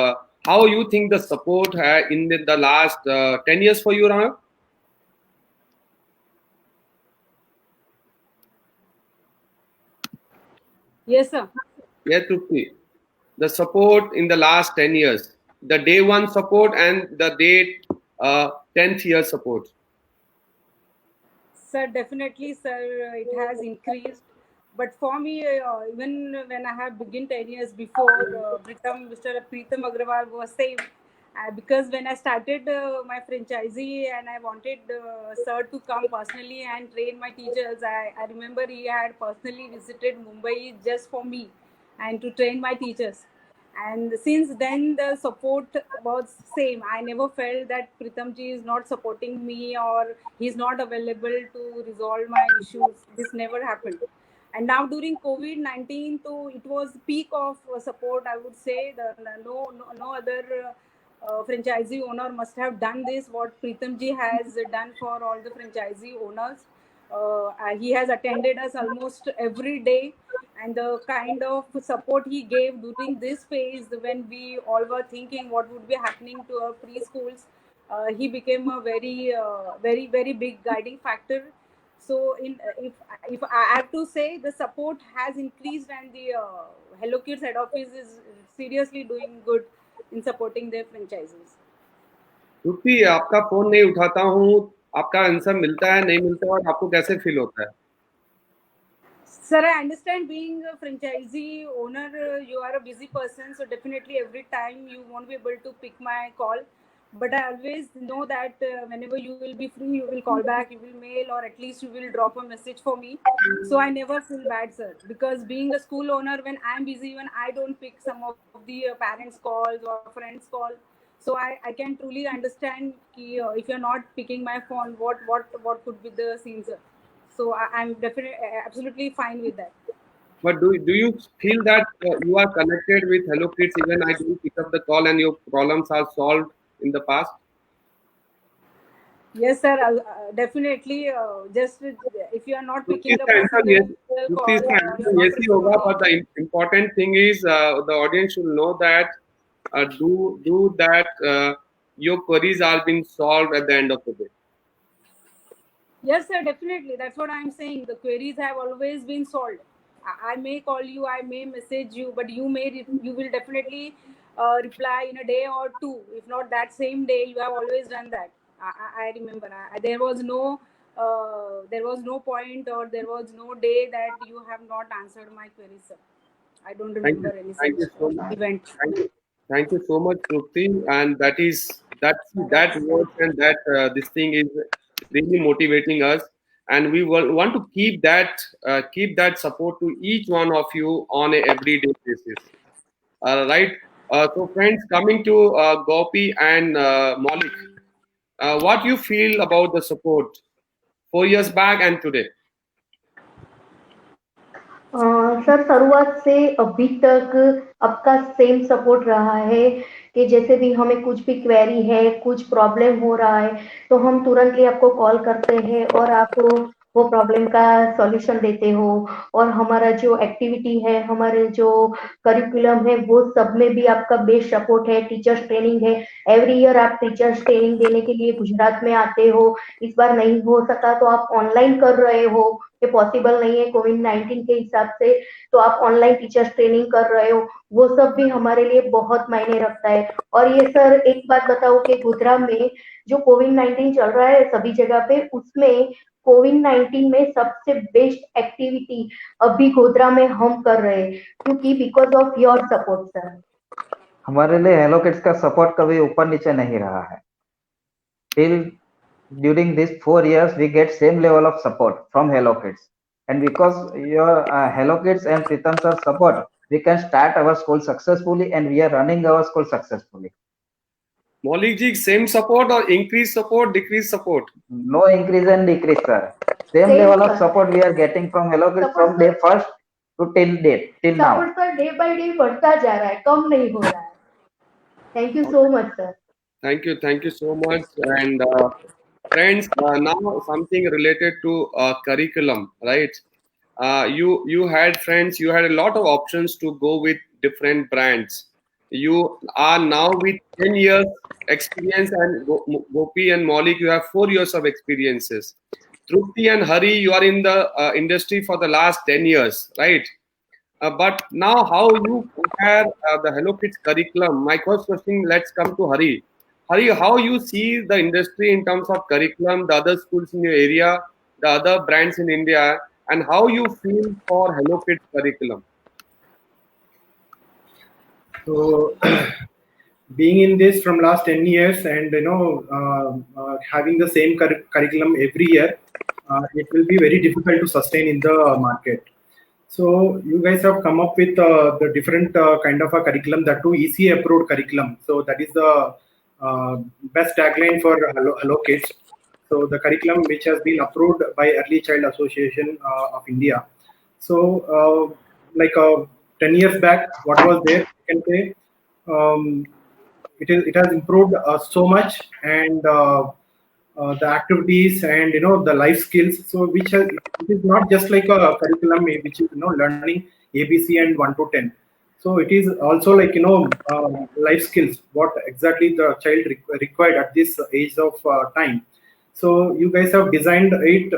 How you think the support in the last 10 years for you, Rana? Yes, sir. Yeah, Trupti. The support in the last 10 years, the day one support and the day 10th year support. Sir, definitely, sir, it has increased. But for me, even when I have begun 10 years before, Mr. Pritam Agrawal was same. Because when I started my franchisee and I wanted sir to come personally and train my teachers, I remember he had personally visited Mumbai just for me and to train my teachers. And since then the support was same. I never felt that Pritamji is not supporting me or he's not available to resolve my issues. This never happened. And now during COVID-19, too, it was peak of support. I would say no other franchisee owner must have done this. What Pritamji has done for all the franchisee owners. He has attended us almost every day, and the kind of support he gave during this phase when we all were thinking what would be happening to our preschools, he became a very big guiding factor. So if I have to say, the support has increased, and the Hello Kids head office is seriously doing good in supporting their franchises. ट्रुप्ति, आपका phone नहीं उठाता हूँ, आपका answer मिलता है नहीं मिलता है और आपको कैसे फील होता है? Sir, I understand being a franchisee owner, you are a busy person, so definitely every time you won't be able to pick my call. But I always know that whenever you will be free, you will call back, you will mail, or at least you will drop a message for me. So I never feel bad, sir, because being a school owner, when I'm busy, when I don't pick some of the parents' calls or friends' call, so I can truly understand if you're not picking my phone, what could be the scene, sir. So I'm definitely absolutely fine with that. But do you feel that you are connected with Hello Kids even I didn't pick up the call and your problems are solved in the past? Yes, sir. Definitely. Just if you are not picking up Yes, a yes, single call, yes, he hoga, but the important thing is the audience should know that do that your queries are being solved at the end of the day. Yes, sir. Definitely. That's what I'm saying. The queries have always been solved. I may call you, I may message you, but you will definitely reply in a day or two. If not that same day, you have always done that. I remember. There was no point or there was no day that you have not answered my queries, sir. I don't remember any Thank you such so much. event. Thank you so much, Trupti. And that words and that this thing is really motivating us. And we want to keep that support to each one of you on a everyday basis. Right. So, friends, coming to Gopi and Maulik, what you feel about the support 4 years back and today? Sir शुरुआत से अभी तक आपका same support रहा है कि जैसे भी हमें कुछ भी क्वेरी है, कुछ प्रॉब्लम हो रहा है, तो हम तुरंतली आपको कॉल करते हैं और आप वो प्रॉब्लम का सॉल्यूशन देते हो। और हमारा जो एक्टिविटी है, हमारे जो करिकुलम है, वो सब में भी आपका बेस्ट सपोर्ट है। टीचर्स ट्रेनिंग है, एवरी ईयर आप टीचर्स ट्रेनिंग देने के लिए गुजरात में आते हो। इस बार नहीं हो सका तो आप ऑनलाइन कर रहे हो, ये पॉसिबल नहीं है कोविड-19 के हिसाब से, तो आप ऑनलाइन टीचर्स ट्रेनिंग कर रहे हो, वो सब भी हमारे लिए बहुत मायने रखता है। और ये सर एक बात बताऊं कि गोधरा में जो कोविड-19 चल रहा है सभी जगह पे, उसमें कोविड-19 में सबसे बेस्ट एक्टिविटी अभी गोधरा में हम कर रहे हैं, क्योंकि because of your support sir. हमारे लिए हेलो किड्स का सपोर्ट कभी ऊपर नीचे नहीं रहा है। Till during these 4 years we get same level of support from Hello Kids, and because your Hello Kids and Pritam sir support, we can start our school successfully and we are running our school successfully. Maulik ji, same support or increase support, decrease support? No increase and decrease sir, same Same, level of sir. support we are getting from Hello Kids Support, from day first to till date, till now. Support sir day by day बढ़ता जा रहा है, कम नहीं हो रहा है। Thank you so much sir. Thank you so much. And friends, now something related to curriculum, right? You had friends, you had a lot of options to go with different brands. You are now with 10 years experience, and Gopi and Maulik, you have 4 years of experiences. Trupti and Hari, you are in the industry for the last 10 years, right? But now, how you compare the Hello Kids curriculum? My first question, let's come to Hari. Hari, how you see the industry in terms of curriculum, the other schools in your area, the other brands in India, and how you feel for Hello Kids curriculum? So, being in this from last 10 years and having the same curriculum every year, it will be very difficult to sustain in the market. So you guys have come up with the different kind of a curriculum, that too ECA approved curriculum. So that is the best tagline for Hello Kids. So the curriculum which has been approved by Early Child Association of India. So 10 years back, what was there, you can say, it has improved so much, and the activities and the life skills. So which has, it is not just like a curriculum which is learning ABC and 1 to 10. So it is also like life skills, what exactly the child required at this age of time. So you guys have designed it,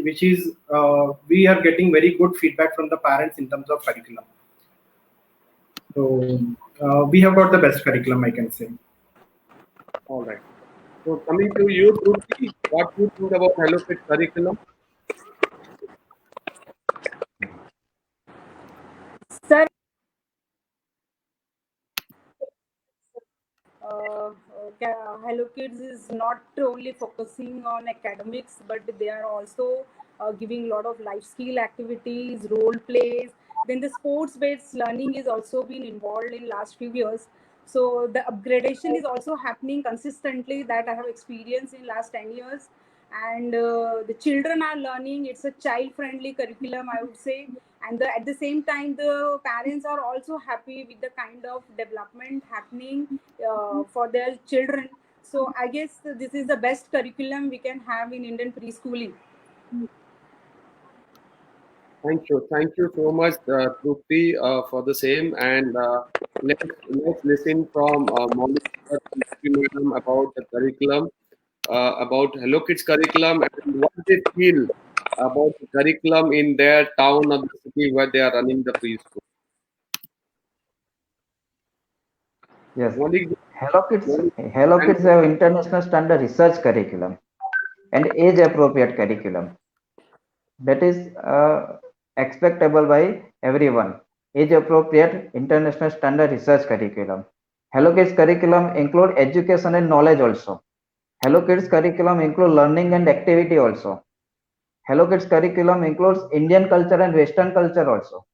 which is we are getting very good feedback from the parents in terms of curriculum. So we have got the best curriculum, I can say. All right. So coming to you, Trupti, what do you think about Hello Kids curriculum? Sir, Hello Kids is not only focusing on academics, but they are also giving a lot of life skill activities, role plays. Then the sports-based learning is also been involved in last few years. So the upgradation is also happening consistently, that I have experienced in last 10 years. And the children are learning. It's a child-friendly curriculum, I would say. And at the same time, the parents are also happy with the kind of development happening for their children. So I guess this is the best curriculum we can have in Indian preschooling. Thank you so much, Trupti, for the same. And let's listen from Maulik madam about the curriculum, about Hello Kids curriculum, and what they feel about the curriculum in their town or the city where they are running the preschool. Yes, Maulik, Hello Kids have international standard research curriculum and age appropriate curriculum that is expectable by everyone. Age appropriate international standard research curriculum. Hello Kids curriculum include education and knowledge also. Hello Kids curriculum include learning and activity also. Hello Kids curriculum includes Indian culture and Western culture also.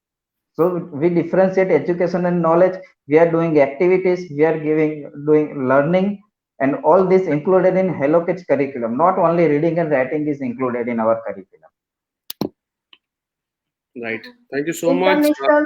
So we differentiate education and knowledge. We are doing activities, we are doing learning, and all this included in Hello Kids curriculum. Not only reading and writing is included in our curriculum. Right. Thank you so much. International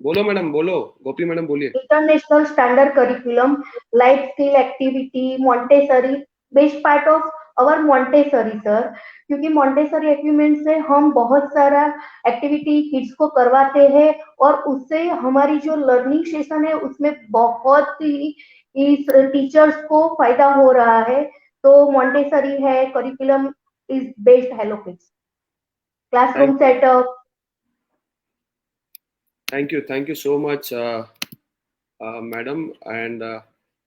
बोलो madam, बोलो, गोपी madam बोलिए. international standard curriculum, life skill activity, Montessori, best part of our Montessori sir, क्योंकि Montessori equipment से हम बहुत सारा activity kids को करवाते हैं और उससे हमारी जो लर्निंग सेशन है उसमें बहुत ही इस टीचर्स को फायदा हो रहा है. तो Montessori है, curriculum is best hello kids, classroom setup. Thank you so much, madam. And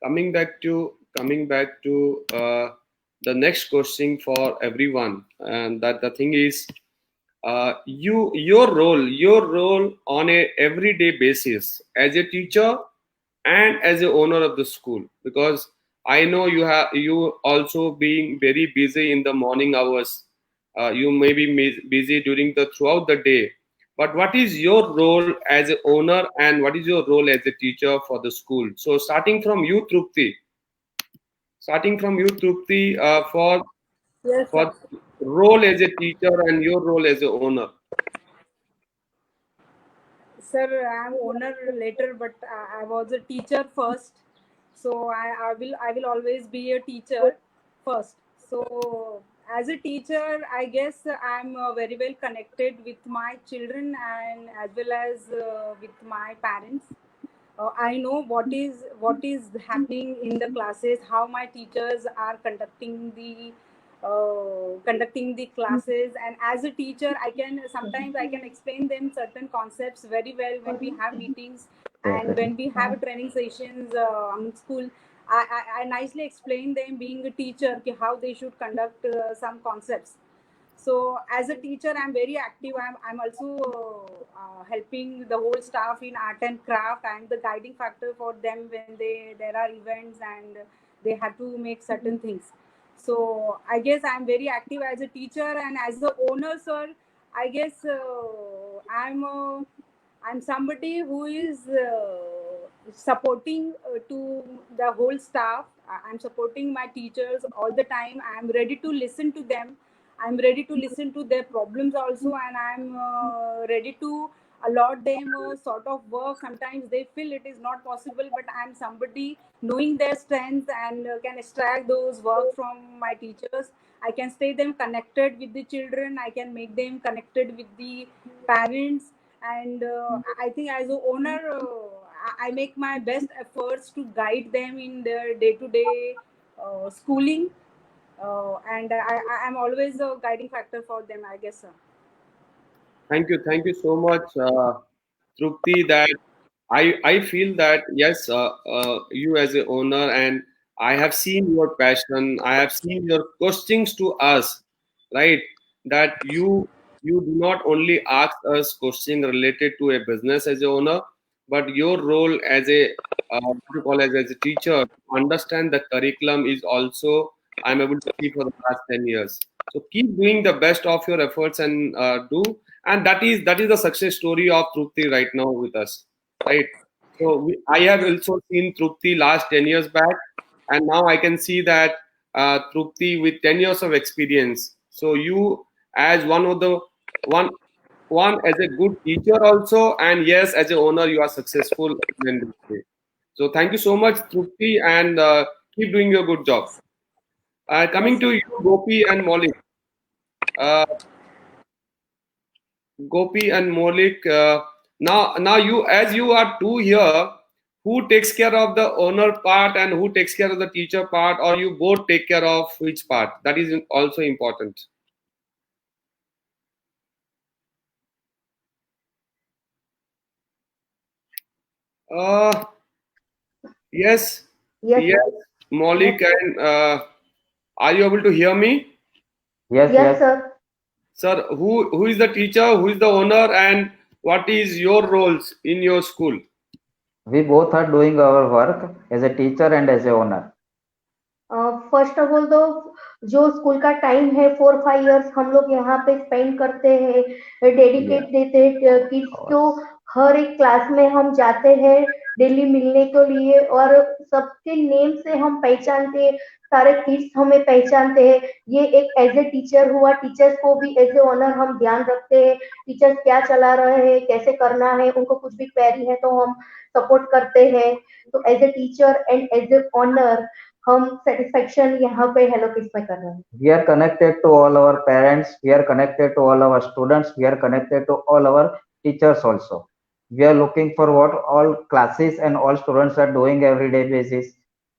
coming back to the next question for everyone, and that the thing is, your role on a everyday basis as a teacher and as a owner of the school, because I know you also being very busy in the morning hours. You may be busy during the throughout the day, but what is your role as a owner and what is your role as a teacher for the school? So starting from you, Trupti, for Yes, sir. role as a teacher and your role as a owner. Sir, I'm owner later, but I was a teacher first. So I will always be a teacher first. So as a teacher, I guess I'm very well connected with my children and as well as with my parents. I know what is happening in the classes, how my teachers are conducting the classes, and as a teacher I can sometimes explain them certain concepts very well when we have meetings and when we have training sessions in school. I nicely explain them being a teacher how they should conduct some concepts. So as a teacher I'm very active. I'm also helping the whole staff in art and craft. I'm the guiding factor for them when there are events and they have to make certain things. So I guess I'm very active as a teacher, and as the owner, sir, I guess I'm somebody who is supporting to the whole staff. I'm supporting my teachers all the time. I'm ready to listen to them. I'm ready to listen to their problems also, and I'm ready to allot them a sort of work. Sometimes they feel it is not possible, but I'm somebody knowing their strengths and can extract those work from my teachers. I can stay them connected with the children. I can make them connected with the parents. And I think as an owner, I make my best efforts to guide them in their day-to-day schooling. And I'm always a guiding factor for them, I guess, sir. Thank you so much, Trupti. That I feel that yes, you as a owner, and I have seen your passion. I have seen your questions to us, right? That you do not only ask us questions related to a business as a owner, but your role as a what you call as a teacher to understand the curriculum is also I'm able to see for the past 10 years. So keep doing the best of your efforts and do, and that is the success story of Trupti right now with us, right? So I have also seen Trupti last 10 years back, and now I can see that Trupti with 10 years of experience. So you as one as a good teacher also, and yes, as an owner you are successful in this way. So thank you so much, Trupti, and keep doing your good job. Coming to you, Gopi and Maulik. Gopi and Maulik, now you, as you are two here, who takes care of the owner part and who takes care of the teacher part, or you both take care of which part? That is also important. Yes, Yes. Maulik, and are you able to hear me? Yes, sir. Sir, who is the teacher, who is the owner, and what is your roles in your school? We both are doing our work as a teacher and as a owner. First of all तो जो school का time है 4-5 years हम लोग यहाँ पे spend करते हैं, डेडिकेट देते हैं किड्स को हर एक क्लास में हम जाते हैं डेली मिलने के लिए और सबके नेम से हम पहचानते हैं, सारे किड्स हमें पहचानते हैं। ये एक एज ए टीचर हुआ, टीचर्स को भी एज ए ऑनर हम ध्यान रखते हैं, टीचर्स क्या चला रहे हैं, कैसे करना है, उनको कुछ भी क्वेरी है तो हम सपोर्ट करते हैं। तो as a teacher and as a honour हम सेटिस्फेक्शन यहाँ पे हेलो किड्स में कर रहे हैं। We are connected to all our parents, we are connected to all our students, we are connected to all our teachers also. We are looking for what all classes and all students are doing everyday basis,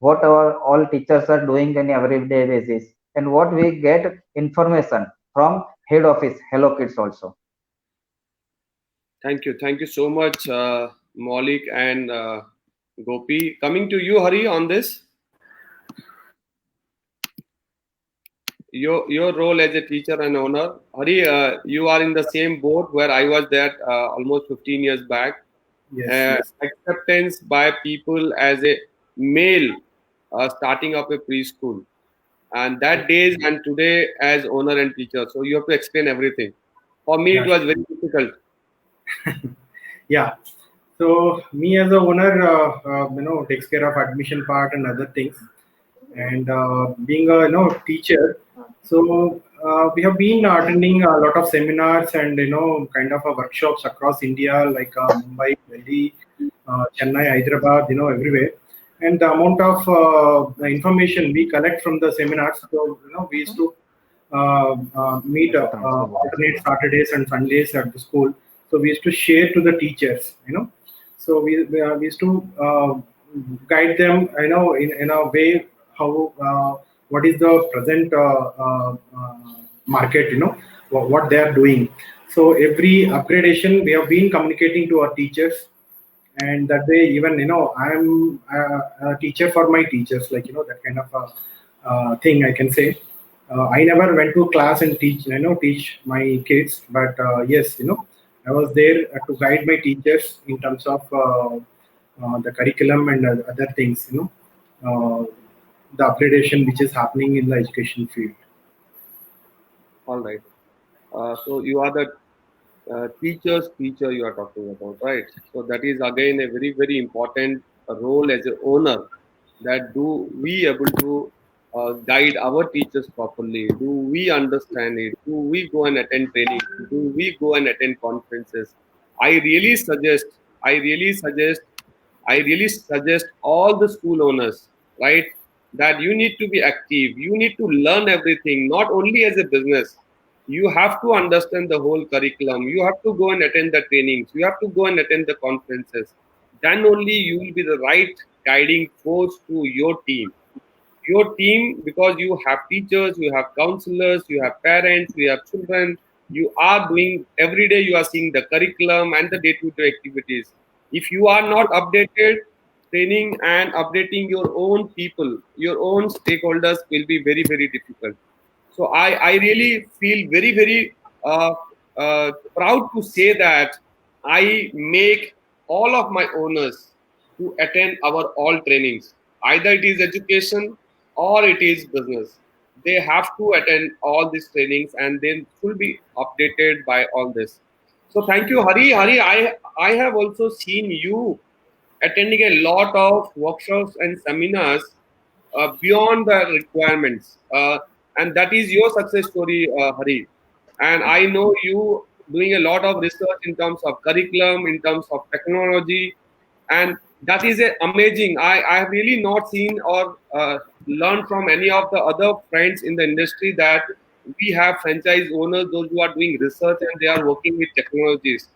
what our all teachers are doing on everyday basis, and what we get information from head office Hello Kids also. Thank you so much, Maulik and Gopi. Coming to you, Hari, on this. Your role as a teacher and owner, Hari, you are in the same boat where I was there almost 15 years back. Yes. Acceptance by people as a male starting up a preschool, and that days and today as owner and teacher. So you have to explain everything. For me, it was very difficult. Yeah. So me as a owner, takes care of admission part and other things, and being a teacher. So we have been attending a lot of seminars and kind of workshops across India, like Mumbai, Delhi, Chennai, Hyderabad, everywhere. And the amount of information we collect from the seminars, so we used to meet alternate Saturdays and Sundays at the school. So we used to share to the teachers, So we used to guide them, in a way how what is the present market, what they are doing. So every upgradation we have been communicating to our teachers, and that way even I am a teacher for my teachers, like that kind of thing I can say. I never went to class and teach my kids, but yes, I was there to guide my teachers in terms of the curriculum and other things, the upgradation which is happening in the education field. All right. So you are the teacher's teacher you are talking about, right? So that is again a very, very important role as an owner. That do we able to guide our teachers properly? Do we understand it? Do we go and attend training? Do we go and attend conferences? I really suggest. I really suggest. I really suggest all the school owners, right, that you need to be active. You need to learn everything, not only as a business. You have to understand the whole curriculum. You have to go and attend the trainings. You have to go and attend the conferences. Then only you will be the right guiding force to your team. Your team, because you have teachers, you have counselors, you have parents, you have children. You are doing every day. You are seeing the curriculum and the day-to-day activities. If you are not updated, training and updating your own people, your own stakeholders will be very, very difficult. So I really feel very, very proud to say that I make all of my owners to attend our all trainings. Either it is education or it is business. They have to attend all these trainings and then should be updated by all this. So thank you, Hari. Hari, I have also seen you attending a lot of workshops and seminars beyond the requirements. And that is your success story, Hari. And I know you doing a lot of research in terms of curriculum, in terms of technology, and that is amazing. I have really not seen or learned from any of the other friends in the industry that we have franchise owners, those who are doing research and they are working with technologies.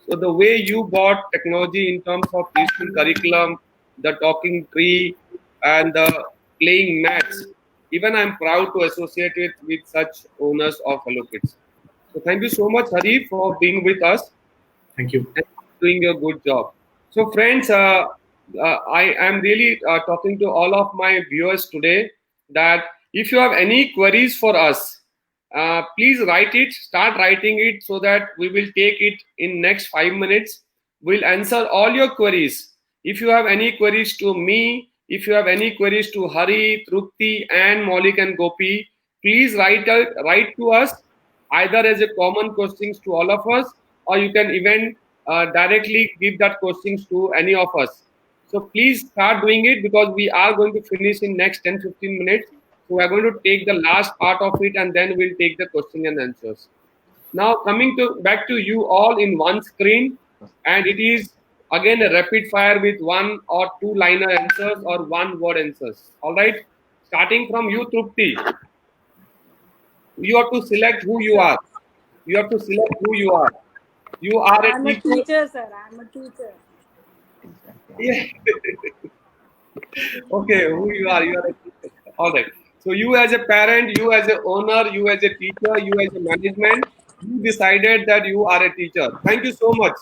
So the way you brought technology in terms of preschool curriculum, the talking tree, and the playing maths, even I'm proud to associate it with such owners of Hello Kids. So thank you so much, Hari, for being with us. Thank you. And doing a good job. So friends, I am really talking to all of my viewers today that if you have any queries for us, please write it, start writing it so that we will take it in next 5 minutes. We'll answer all your queries. If you have any queries to me, if you have any queries to Hari, Trupti and Maulik and Gopi, please write to us either as a common questions to all of us, or you can even directly give that questions to any of us. So please start doing it because we are going to finish in next 10-15 minutes. So we are going to take the last part of it and then we'll take the question and answers. Now coming to back to you all in one screen, and it is again a rapid fire with 1 or 2 liner answers or 1 word answers. All right, starting from you, Trupti. You have to select who you are. You have to select who you are. You are a I'm a teacher. teacher, sir. I'm a teacher. Yeah. Okay, who you are? You are a teacher. All right. So you as a parent, you as a owner, you as a teacher, you as a management, you decided that you are a teacher. Thank you so much.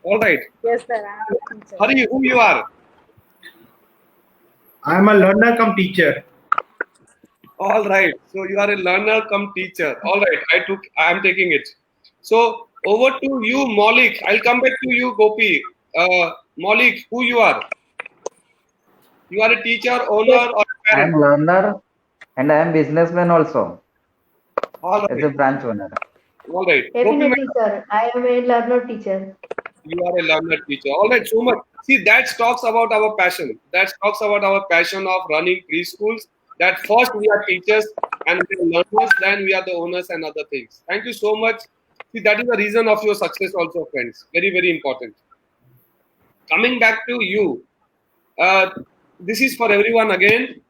All right. Yes, sir. I'm a teacher. Hari, who you are? I am a learner come teacher. All right. So you are a learner come teacher. All right. I am taking it. So over to you, Maulik. I'll come back to you, Gopi. Maulik, who you are? You are a teacher, owner, or a I am parent? learner and I am businessman also All as right. a branch owner. All right. Gopi, Definitely, sir. I am a learner teacher. you are a learner teacher. All right, so much. See, that talks about our passion. That talks about our passion of running preschools. That first we are teachers and we are learners, then we are the owners and other things. Thank you so much. See, that is the reason of your success also, friends. Very, very important. Coming back to you, this is for everyone again.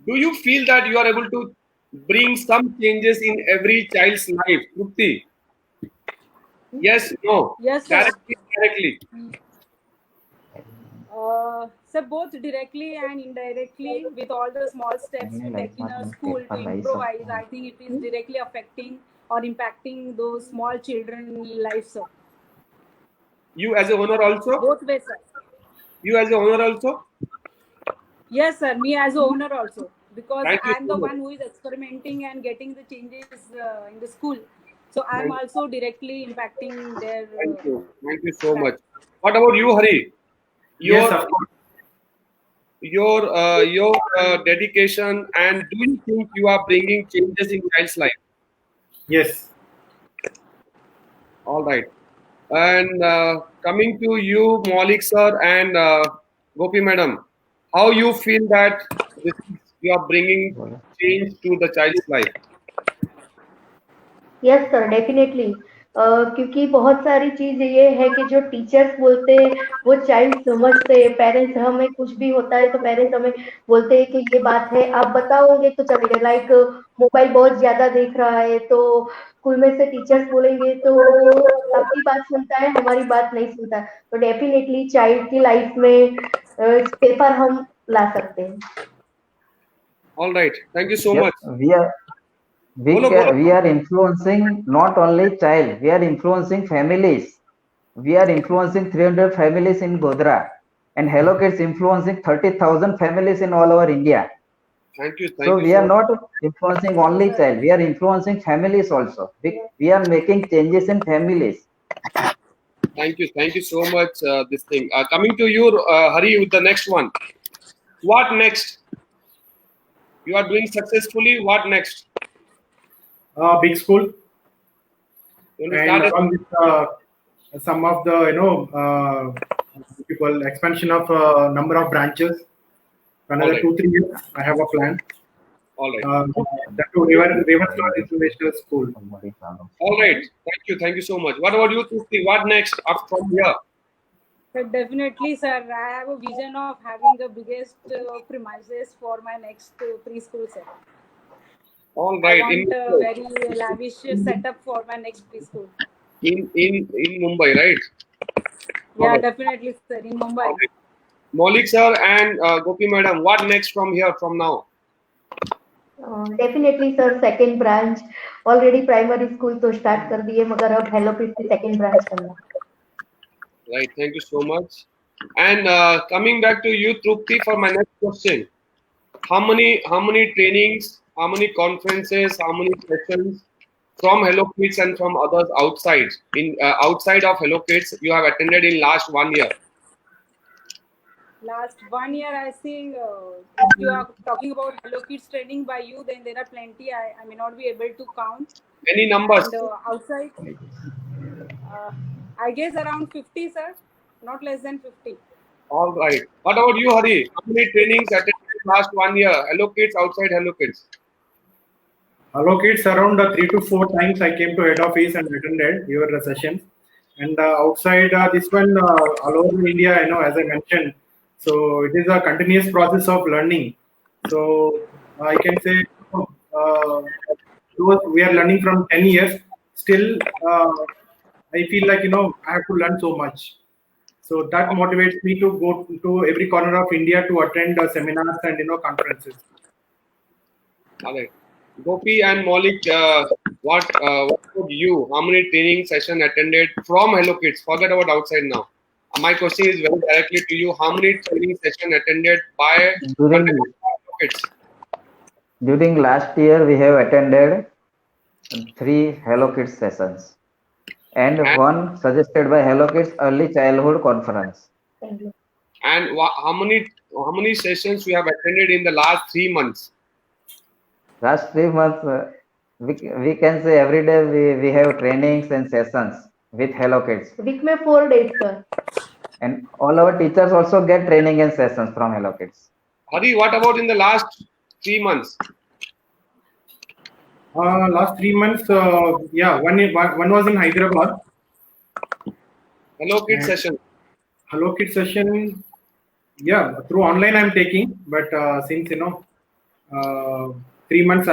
Do you feel that you are able to bring some changes in every child's life? Trupti? Yes, no. Yes, sir. Directly. Sir, both directly and indirectly, with all the small steps we take in a school to improvise, I think it is directly affecting or impacting those small children lives, sir. You as a owner also? Both ways, sir. You as a owner also? Yes, sir. Me as a owner also, because Thank you I'm so the much. one who is experimenting and getting the changes in the school. So I'm also directly impacting their. Thank you. Thank you so much. What about you, Hari? Yes, of course. Your dedication, and do you think you are bringing changes in child's life? Yes. All right. And coming to you, Maulik sir and Gopi madam, how you feel that you are bringing change to the child's life? Yes sir definitely क्योंकि बहुत सारी चीज ये है कि जो teachers बोलते हैं वो चाइल्ड समझते हैं। पेरेंट्स हमें कुछ भी होता है तो पेरेंट्स हमें बोलते हैं कि ये बात है आप बताओगे तो चलेगा। लाइक मोबाइल बहुत ज्यादा देख रहा है तो स्कूल में से टीचर्स बोलेंगे तो आपकी बात सुनता है, हमारी बात नहीं सुनता। तो डेफिनेटली चाइल्ड की लाइफ में पेपर हम ला सकते हैं। All right. Thank you so Yes, much. we are influencing not only child, we are influencing families. We are influencing 300 families in Godhra, and Hello Kids influencing 30,000 families in all over India. Thank you. So Thank we you are so not influencing only child, we are influencing families also. We are making changes in families. Thank you. Thank you so much. This thing. Coming to you, Hari, with the next one. What next? You are doing successfully. What next? Big school. You want to And start along with some of the people expansion of number of branches. Another Alright. 2-3 years, I have a plan. All right. That to River International School. All right. Thank you. Thank you so much. What about you, Trupti? What next up from here? So definitely, sir. I have a vision of having the biggest premises for my next preschool, sir. All I right. want a very lavish setup for my next preschool. In Mumbai, right? Yeah, Alright. definitely, sir. In Mumbai. Okay. Maulik sir and Gopi madam, what next from here, from now? Definitely sir second branch already primary school तो start कर दिए मगर अब hello kids की second branch करना। Right. Thank you so much. And coming back to you, Trupti, for my next question. How many trainings, how many conferences, how many sessions from Hello Kids and from others outside outside of Hello Kids you have attended in last 1 year? Last 1 year, I think if you are talking about Hello Kids training by you, then there are plenty. I may not be able to count. Any numbers? And outside, I guess around 50, sir. Not less than 50. All right. What about you, Hari? How many trainings attended last 1 year? Hello Kids, outside Hello Kids. Hello Kids, around 3 to 4 times I came to head office and attended your sessions. And outside this one, all over India, as I mentioned, so it is a continuous process of learning. So I can say, though we are learning from 10 years, still I feel like, I have to learn so much. So that motivates me to go to every corner of India to attend seminars and, conferences. All right. Gopi and Maulik, what about you? How many training session attended from Hello Kids? Forget about outside now. My question is very directly to you. How many training session attended by During Hello Kids? during last year, we have attended 3 Hello Kids sessions and one suggested by Hello Kids Early Childhood Conference. And how many sessions you have attended in the last 3 months? Last 3 months, we can say every day we have trainings and sessions with Hello Kids. Week में 4 days, sir. And all our teachers also get training and sessions from Hello Kids. Hari, what about in the last 3 months? Last 3 months, one was in Hyderabad. Hello Kids And session. Hello Kids session, through online I'm taking, but since 3 months,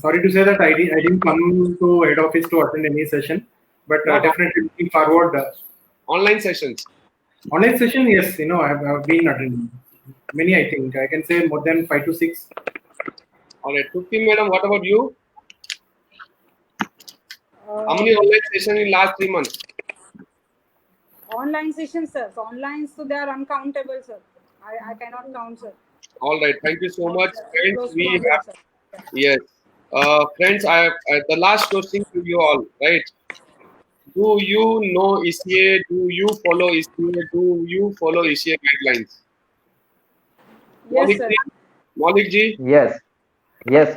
sorry to say that I didn't come to head office to attend any session, but definitely looking forward. Online sessions. Online session, yes, I've been attending many. I think I can say more than 5 to 6. All right, Trupti madam, what about you? How many online sessions in last 3 months? Online sessions, sir. So online, so they are uncountable, sir. I cannot count, sir. All right, thank you so much, friends. Close to We 100, have sir. yes, friends. I have the last question to you all. Right? Do you know ECA? Do you follow ECA? Do you follow ECA guidelines? Yes, sir. Maulik ji. Yes,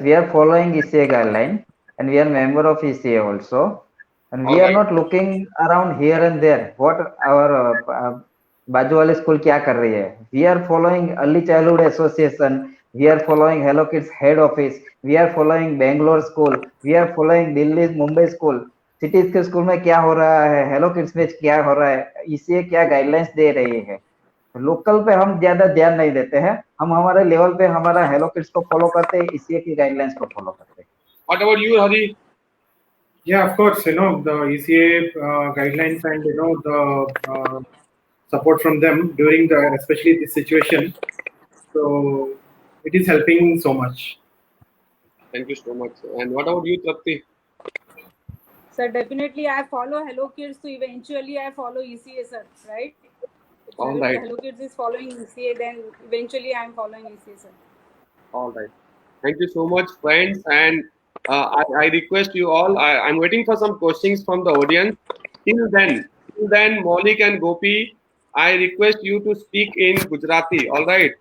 we are following ECA guideline and we are member of ECA also. And we are not looking around here and there. What our बाजू वाली school क्या कर रही है? We are following Early Childhood Association. We are following Hello Kids head office. We are following Bangalore school. We are following Delhi, Mumbai school. Cities के school में क्या हो रहा है, हेलो किड्स में क्या हो रहा है, ECA क्या गाइडलाइंस दे रही है. लोकल पे हम ज्यादा ध्यान नहीं देते हैं, हम हमारे लेवल पे हमारा हेलो किड्स को फॉलो करते हैं, ECA की गाइडलाइंस को फॉलो करते हैं. What about you, Hari? Yeah, of course, the ECA guidelines and the support from them during especially this situation. So it is helping so much. Thank you so much. And what about you, Trupti? Sir, definitely I follow Hello Kids, so eventually I follow ECA, sir, right? All If right. Hello Kids is following ECA, then eventually I am following ECA, sir. All right. Thank you so much, friends. And I request you all. I'm waiting for some questions from the audience. Till then, Maulik and Gopi, I request you to speak in Gujarati. All right.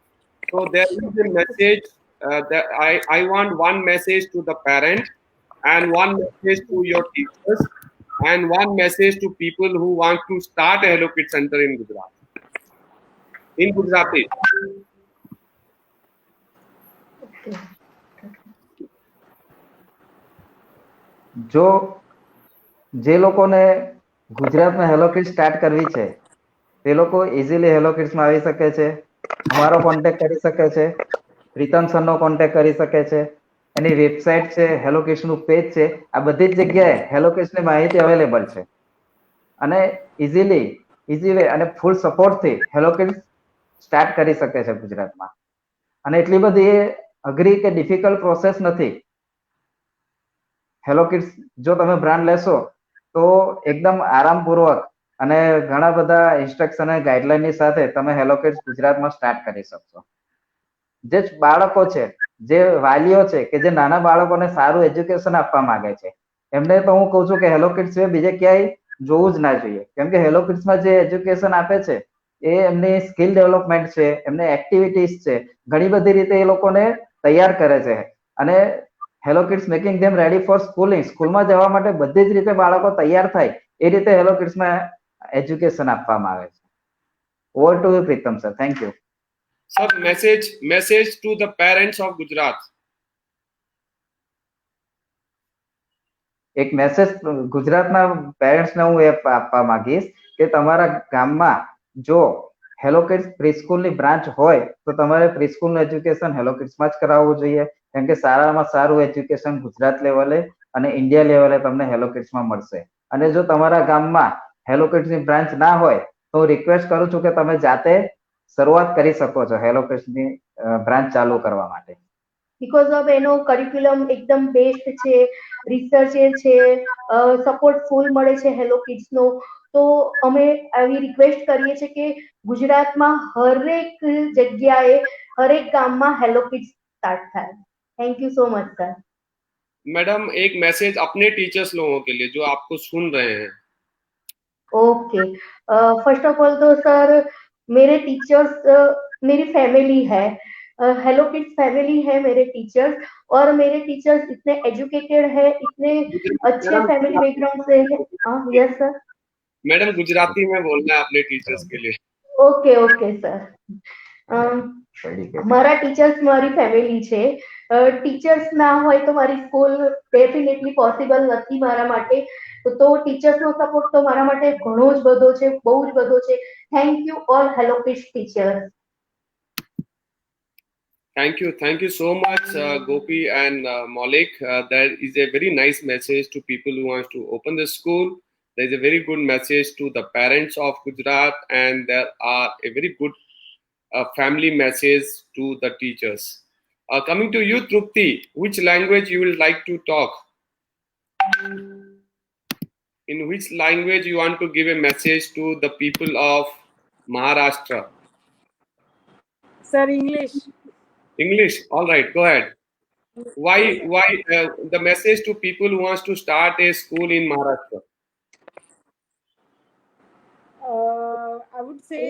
So there is a message that I want one message to the parent, and one message to your teachers, and one message to people who want to start a Hello Kids Center in Gujarat. In Gujarati. જે લોકોને ગુજરાતમાં hello kids start કરવી છે તે લોકો easily hello કિડ્સમાં આવી શકે છે, અમારો કોન્ટેક્ટ કરી શકે છે, પ્રીતમ સરનો કોન્ટેક્ટ કરી શકે છે. એની વેબસાઇટ છે, હેલો કિડ્સનું પેજ છે, આ બધી જ જગ્યાએ હેલો કિડ્સની માહિતી અવેલેબલ છે અને ઇઝી વે અને ફૂલ સપોર્ટથી હેલો કિડ્સ સ્ટાર્ટ કરી શકે છે ગુજરાતમાં. અને એટલી બધી અઘરી કે ડિફિકલ્ટ પ્રોસેસ નથી. હેલો કિડ્સ જો તમે બ્રાન્ડ લેશો તો એકદમ આરામપૂર્વક અને ઘણા બધા ઇન્સ્ટ્રક્શન અને ગાઈડલાઈનની સાથે તમે હેલો કિડ્સ ગુજરાતમાં સ્ટાર્ટ કરી શકશો. જે બાળકો છે, જે વાલીઓ છે કે જે નાના બાળકોને સારું એજ્યુકેશન આપવા માંગે છે, એમને તો હું કહું છું કે હેલો કિડ્સ સિવાય બીજે ક્યાંય જોવું જ ના જોઈએ. કેમ કે હેલો કિડ્સમાં જે એજ્યુકેશન આપે છે એ એમની સ્કિલ ડેવલપમેન્ટ છે, એમને એક્ટિવિટીઝ છે, ઘણી બધી રીતે એ લોકોને તૈયાર કરે છે. અને hello kids making them ready for schooling, સ્કૂલમાં જવા માટે બધી જ રીતે બાળકો તૈયાર થાય એ રીતે હેલો કિડ્સમાં એજ્યુકેશન આપવામાં આવે છે. Over to you Pritam sir. Thank you. Sir, message to the parents of Gujarat. એક મેસેજ ગુજરાતના પેરેન્ટ્સને હું એ આપવા માંગીશ કે તમારા ગામમાં જો હેલો કિડ્સ પ્રીસ્કૂલની બ્રાન્ચ હોય તો તમારે પ્રીસ્કૂલનું એજ્યુકેશન હેલો કિડ્સમાં જ કરાવવું જોઈએ, કેમ કે સારામાં સારું એજ્યુકેશન ગુજરાત લેવલે અને ઇન્ડિયા લેવલે તમને હેલો કિડ્સમાં મળશે. અને જો તમારા ગામમાં હેલો કિડ્સની બ્રાન્ચ ના હોય તો હું રિક્વેસ્ટ કરું છું કે તમે જાતે શરૂઆત કરી શકો છો હેલો કિડ્સની બ્રાન્ચ ચાલુ કરવા માટે. બીકોઝ ઓફ એનો કરિક્યુલમ એકદમ બેસ્ટ છે, રિસર્ચ છે, સપોર્ટ ફૂલ મળે છે હેલો કિડ્સ નો. તો અમે આવી રિક્વેસ્ટ કરીએ છીએ કે ગુજરાતમાં હરેક જગ્યાએ હરેક ગામમાં હેલો કિડ્સ સ્ટાર્ટ થાય. Thank you so much sir. Madam एक मैसेज अपने टीचर्स लोगों के लिए जो आपको सुन रहे हैं. ओके, फर्स्ट ऑफ ऑल तो सर मेरे टीचर्स मेरी फैमिली है, हेलो किड्स फैमिली है मेरे टीचर्स, और मेरे टीचर्स इतने एजुकेटेड है, इतने अच्छे फैमिली बैकग्राउंड से है. Yes sir. मैडम गुजराती में बोलना है अपने टीचर्स के लिए. Okay okay sir. મારા ટીચર્સ મારી ફેમિલી છે. ટીચર્સ ના હોય તો મારી સ્કૂલ ડેફિનેટલી પોસિબલ નથી મારા માટે. તો ટીચર્સનો સપોર્ટ તો મારા માટે ઘણો જ બધો છે, બહુ જ બધો છે. Thank you all hello kids teachers. Thank you so much, Gopi and Maulik. That is a very nice message to people who want to open the school. There is a very good message to the parents of Gujarat, and there are a very good family message to the teachers. Coming to you, Trupti, which language you would like to talk? In which language you want to give a message to the people of Maharashtra? Sir, English. English. All right, go ahead. Why the message to people who wants to start a school in Maharashtra? I would say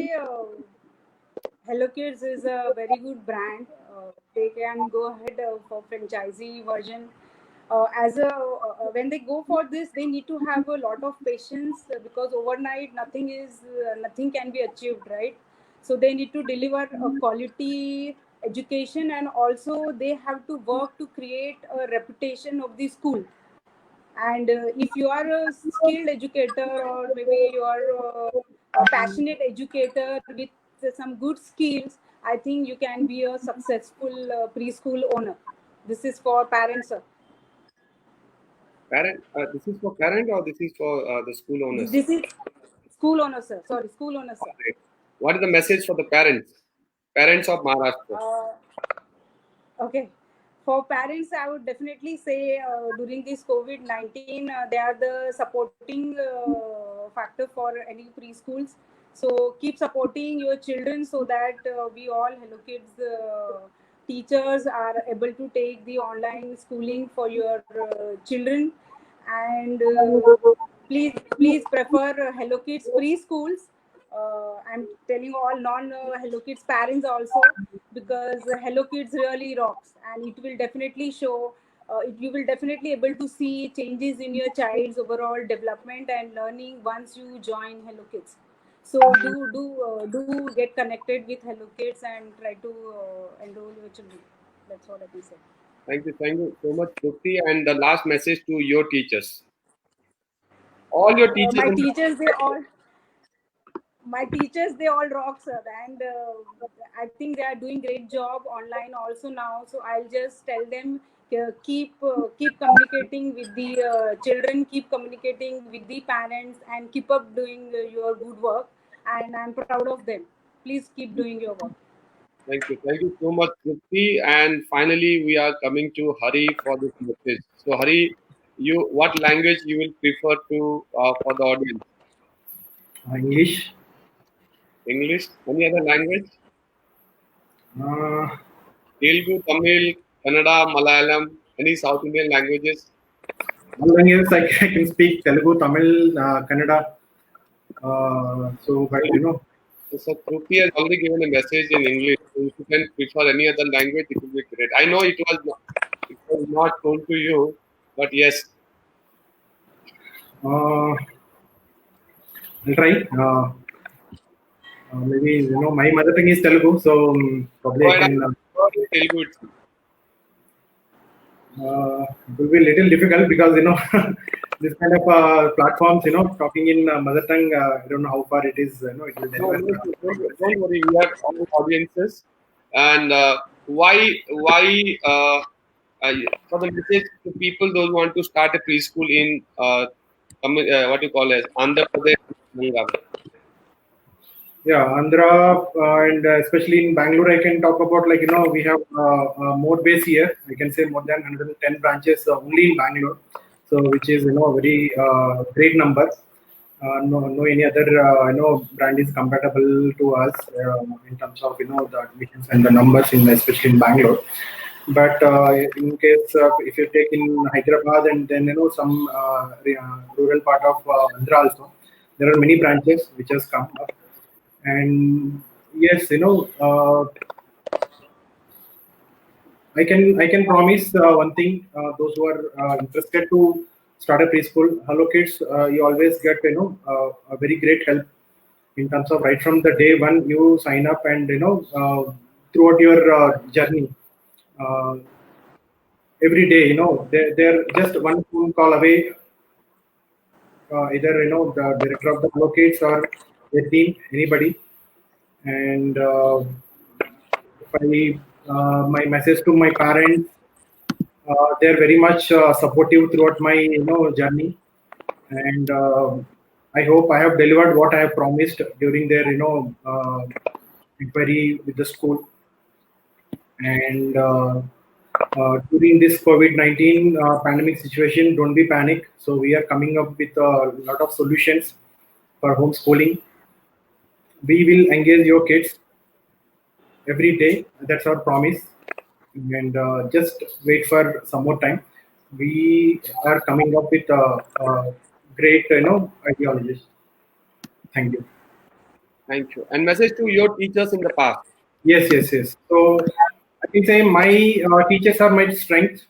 Hello Kids is a very good brand. They can go ahead for franchisee version. When they go for this, they need to have a lot of patience, because overnight nothing can be achieved, right? So they need to deliver a quality education, and also they have to work to create a reputation of the school. And if you are a skilled educator, or maybe you are a passionate educator with some good skills, I think you can be a successful preschool owner. This is for parents, sir. This is for parent, or this is for the school owners? This is school owners, sir. Sorry, school owners, sir. Okay. What is the message for the parents of Maharashtra? Okay. For parents, I would definitely say during this COVID-19, they are the supporting factor for any preschools. So keep supporting your children so that we all Hello Kids teachers are able to take the online schooling for your children. And please prefer Hello Kids preschools. I'm telling all non-Hello Kids parents also, because Hello Kids really rocks, and it will definitely show, you will definitely able to see changes in your child's overall development and learning once you join Hello Kids. So do get connected with Hello Kids and try to enroll your children. That's what I can say. Thank you so much, Trupti. And the last message to your teachers. All your teachers. My teachers, they all rock, sir, and I think they are doing great job online also now. So I'll just tell them, keep communicating with the children, keep communicating with the parents, and keep up doing your good work. And I'm proud of them. Please keep doing your work. Thank you so much, Trupti. And finally, we are coming to Hari for this message. So Hari, what language you will prefer to for the audience? English. Any other language? Telugu, Tamil, Kannada, Malayalam, any South Indian languages? All languages I can speak: Telugu, Tamil, Kannada. But you know. So Trupti has already given a message in English. So if you can prefer any other language, it would be great. I know it was not told to you, but yes. I'll try. Maybe my mother tongue is Telugu, so probably I can. Telugu. It will be a little difficult because this kind of platforms, talking in mother tongue. I don't know how far it is. It will No, deliver. don't worry. We have all audiences, and why for the message to people those who want to start a preschool in what you call as Andhra Pradesh, Telangana. Yeah, Andhra and especially in Bangalore, I can talk about we have more base here. I can say more than 110 branches only in Bangalore, so which is a very great number. No any other brand is compatible to us in terms of the admissions and the numbers in especially in Bangalore. But in case if you take in Hyderabad and then some rural part of Andhra also, there are many branches which has come up. And yes, I can promise one thing. Those who are interested to start a preschool, Hello Kids, you always get a very great help in terms of right from the day one you sign up and throughout your journey. Uh, every day, they're just one phone call away. Either the director of the Hello Kids or their team, anybody. And if my message to my parents, they're very much supportive throughout my journey, and I hope I have delivered what I have promised during their inquiry with the school. And during this COVID-19 pandemic situation, don't be panic. So we are coming up with a lot of solutions for homeschooling. We will engage your kids every day. That's our promise. And just wait for some more time. We are coming up with a great, ideologies. Thank you. Thank you. And message to your teachers in the past. Yes. So I can say my teachers are my strength.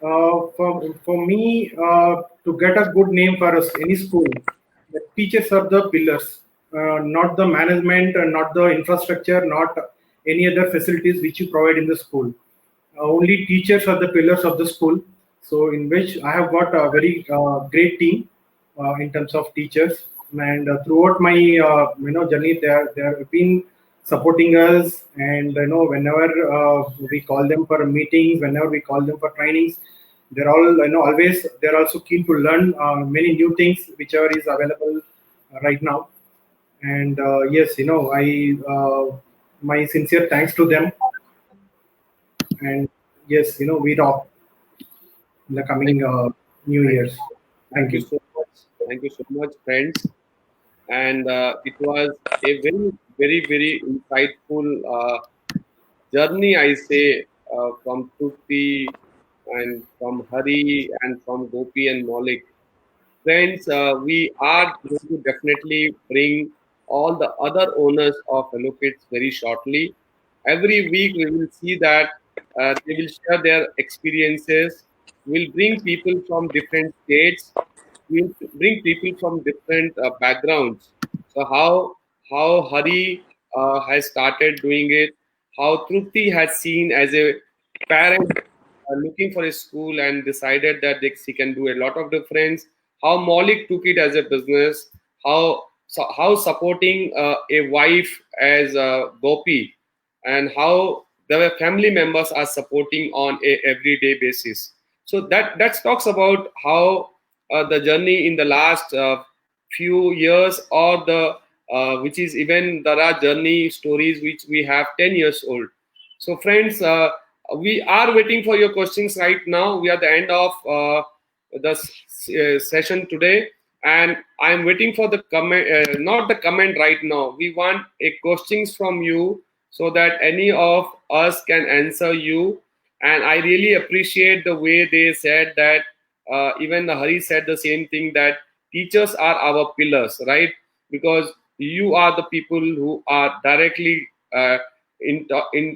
For me to get a good name for us, any school, the teachers are the pillars, not the management, not the infrastructure, not any other facilities which you provide in the school. Only teachers are the pillars of the school. So in which I have got a very great team in terms of teachers, and throughout my journey, they have been supporting us. And whenever we call them for meetings, whenever we call them for trainings, they're all always they're also keen to learn many new things whichever is available right now. And yes, I my sincere thanks to them. And yes, we rock in the coming new years. Thank you. So much. Thank you so much, friends. And it was a very, very, very insightful journey, I say, from Trupti and from Hari and from Gopi and Maulik. Friends, we are going to definitely bring all the other owners of Hello Kids very shortly. Every week, we will see that they will share their experiences. We'll bring people from different states. We'll bring people from different backgrounds. So how Hari has started doing it, how Trupti has seen as a parent looking for a school and decided that she can do a lot of difference. How Maulik took it as a business. How supporting a wife as Gopi, and how the family members are supporting on a everyday basis. So that talks about how the journey in the last few years, or the which is even there are journey stories which we have 10 years old. So friends, we are waiting for your questions right now. We are at the end of the session today, and I am waiting for the comment, not the comment right now. We want a questions from you so that any of us can answer you. And I really appreciate the way they said that. Even Hari said the same thing, that teachers are our pillars, right? Because you are the people who are directly in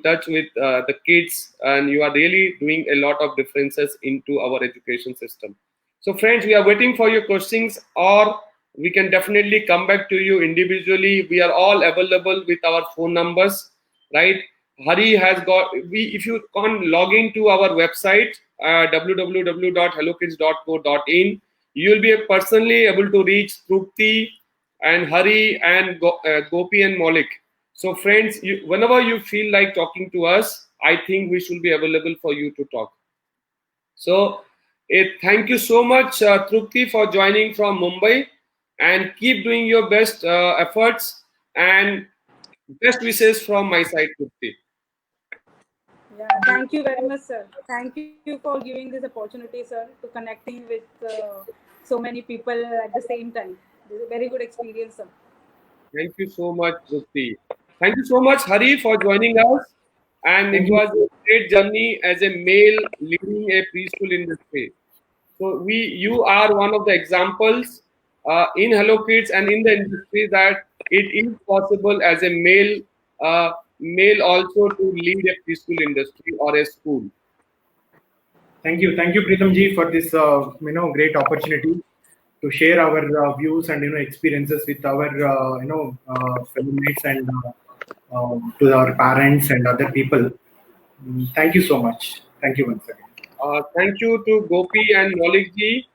touch with the kids, and you are really doing a lot of differences into our education system. So friends, we are waiting for your questions, or we can definitely come back to you individually. We are all available with our phone numbers, right? Hari has got, if you can log into our website, www.hellokids.co.in, you will be personally able to reach Trupti and Hari and Gopi and Maulik. So friends, whenever you feel like talking to us, I think we should be available for you to talk. So thank you so much, Trupti, for joining from Mumbai, and keep doing your best efforts, and best wishes from my side, Trupti. Yeah, thank you very much, sir. Thank you for giving this opportunity, sir, to connecting with so many people at the same time. This is a very good experience, sir. Thank you so much, Trupti. Thank you so much, Hari, for joining us. And it was a great journey as a male leading a preschool industry. So you are one of the examples in Hello Kids and in the industry that it is possible as a male also to lead a preschool industry or a school. Thank you, Pritam ji, for this great opportunity to share our views and experiences with our fellow mates and to our parents and other people. Thank you so much. Thank you once again. Thank you to Gopi and Maulik ji,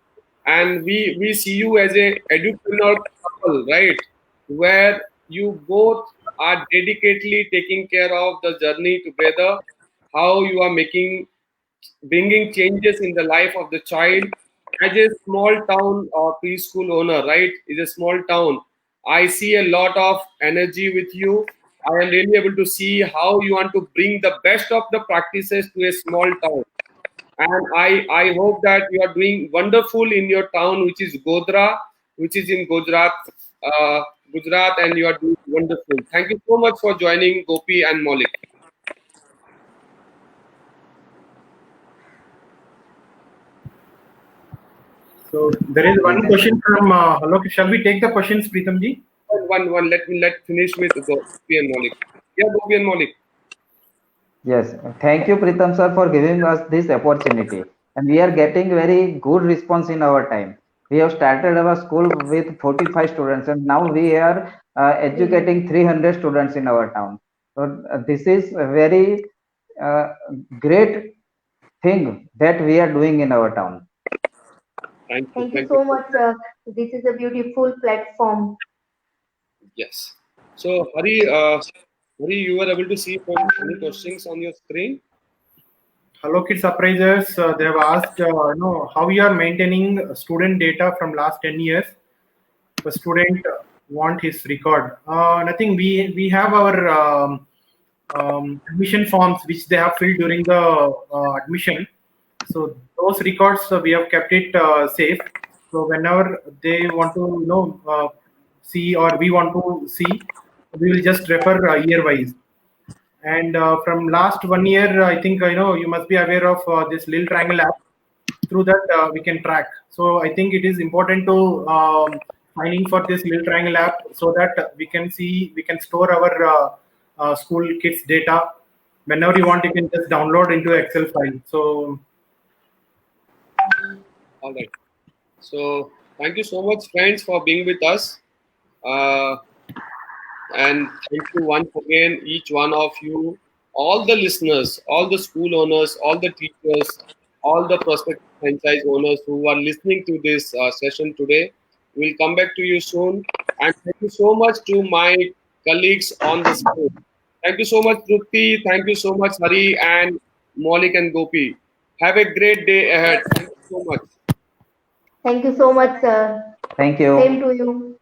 and we see you as a edupreneur couple, right? Where you both are dedicatedly taking care of the journey together. How you are bringing changes in the life of the child. As a small town or preschool owner, right? Is a small town. I see a lot of energy with you. I am really able to see how you want to bring the best of the practices to a small town. And I hope that you are doing wonderful in your town, which is Godhra, which is in Gujarat, and you are doing wonderful. Thank you so much for joining, Gopi and Maulik. So there is one question from Hello. Shall we take the questions, Pritam ji? One. Let finish with Gopi and Maulik. Yeah, Gopi and Maulik. Yes, thank you, Pritam sir, for giving us this opportunity. And we are getting very good response in our time. We have started our school with 45 students, and now we are educating 300 students in our town. So this is a very great thing that we are doing in our town. Thank you so much, sir. This is a beautiful platform. Yes. So, Hari, you were able to see any questions on your screen? Hello Kids Surprises, they have asked, how you are maintaining student data from last 10 years. The student want his record. Nothing. We have our admission forms which they have filled during the admission. So those records we have kept it safe. So whenever they want to see, or we want to see, we will just refer year wise. And from last 1 year, I think you must be aware of this Lil Triangle app. Through that we can track. So I think it is important to sign in for this Lil Triangle app so that we can store our school kids data. Whenever you want, you can just download into Excel file. So all right. So thank you so much, friends, for being with us. And thank you once again, each one of you, all the listeners, all the school owners, all the teachers, all the prospective franchise owners who are listening to this session today. We'll come back to you soon. And thank you so much to my colleagues on the screen. Thank you so much, Trupti. Thank you so much, Hari and Maulik and Gopi. Have a great day ahead. Thank you so much. Thank you so much, sir. Thank you. Same to you.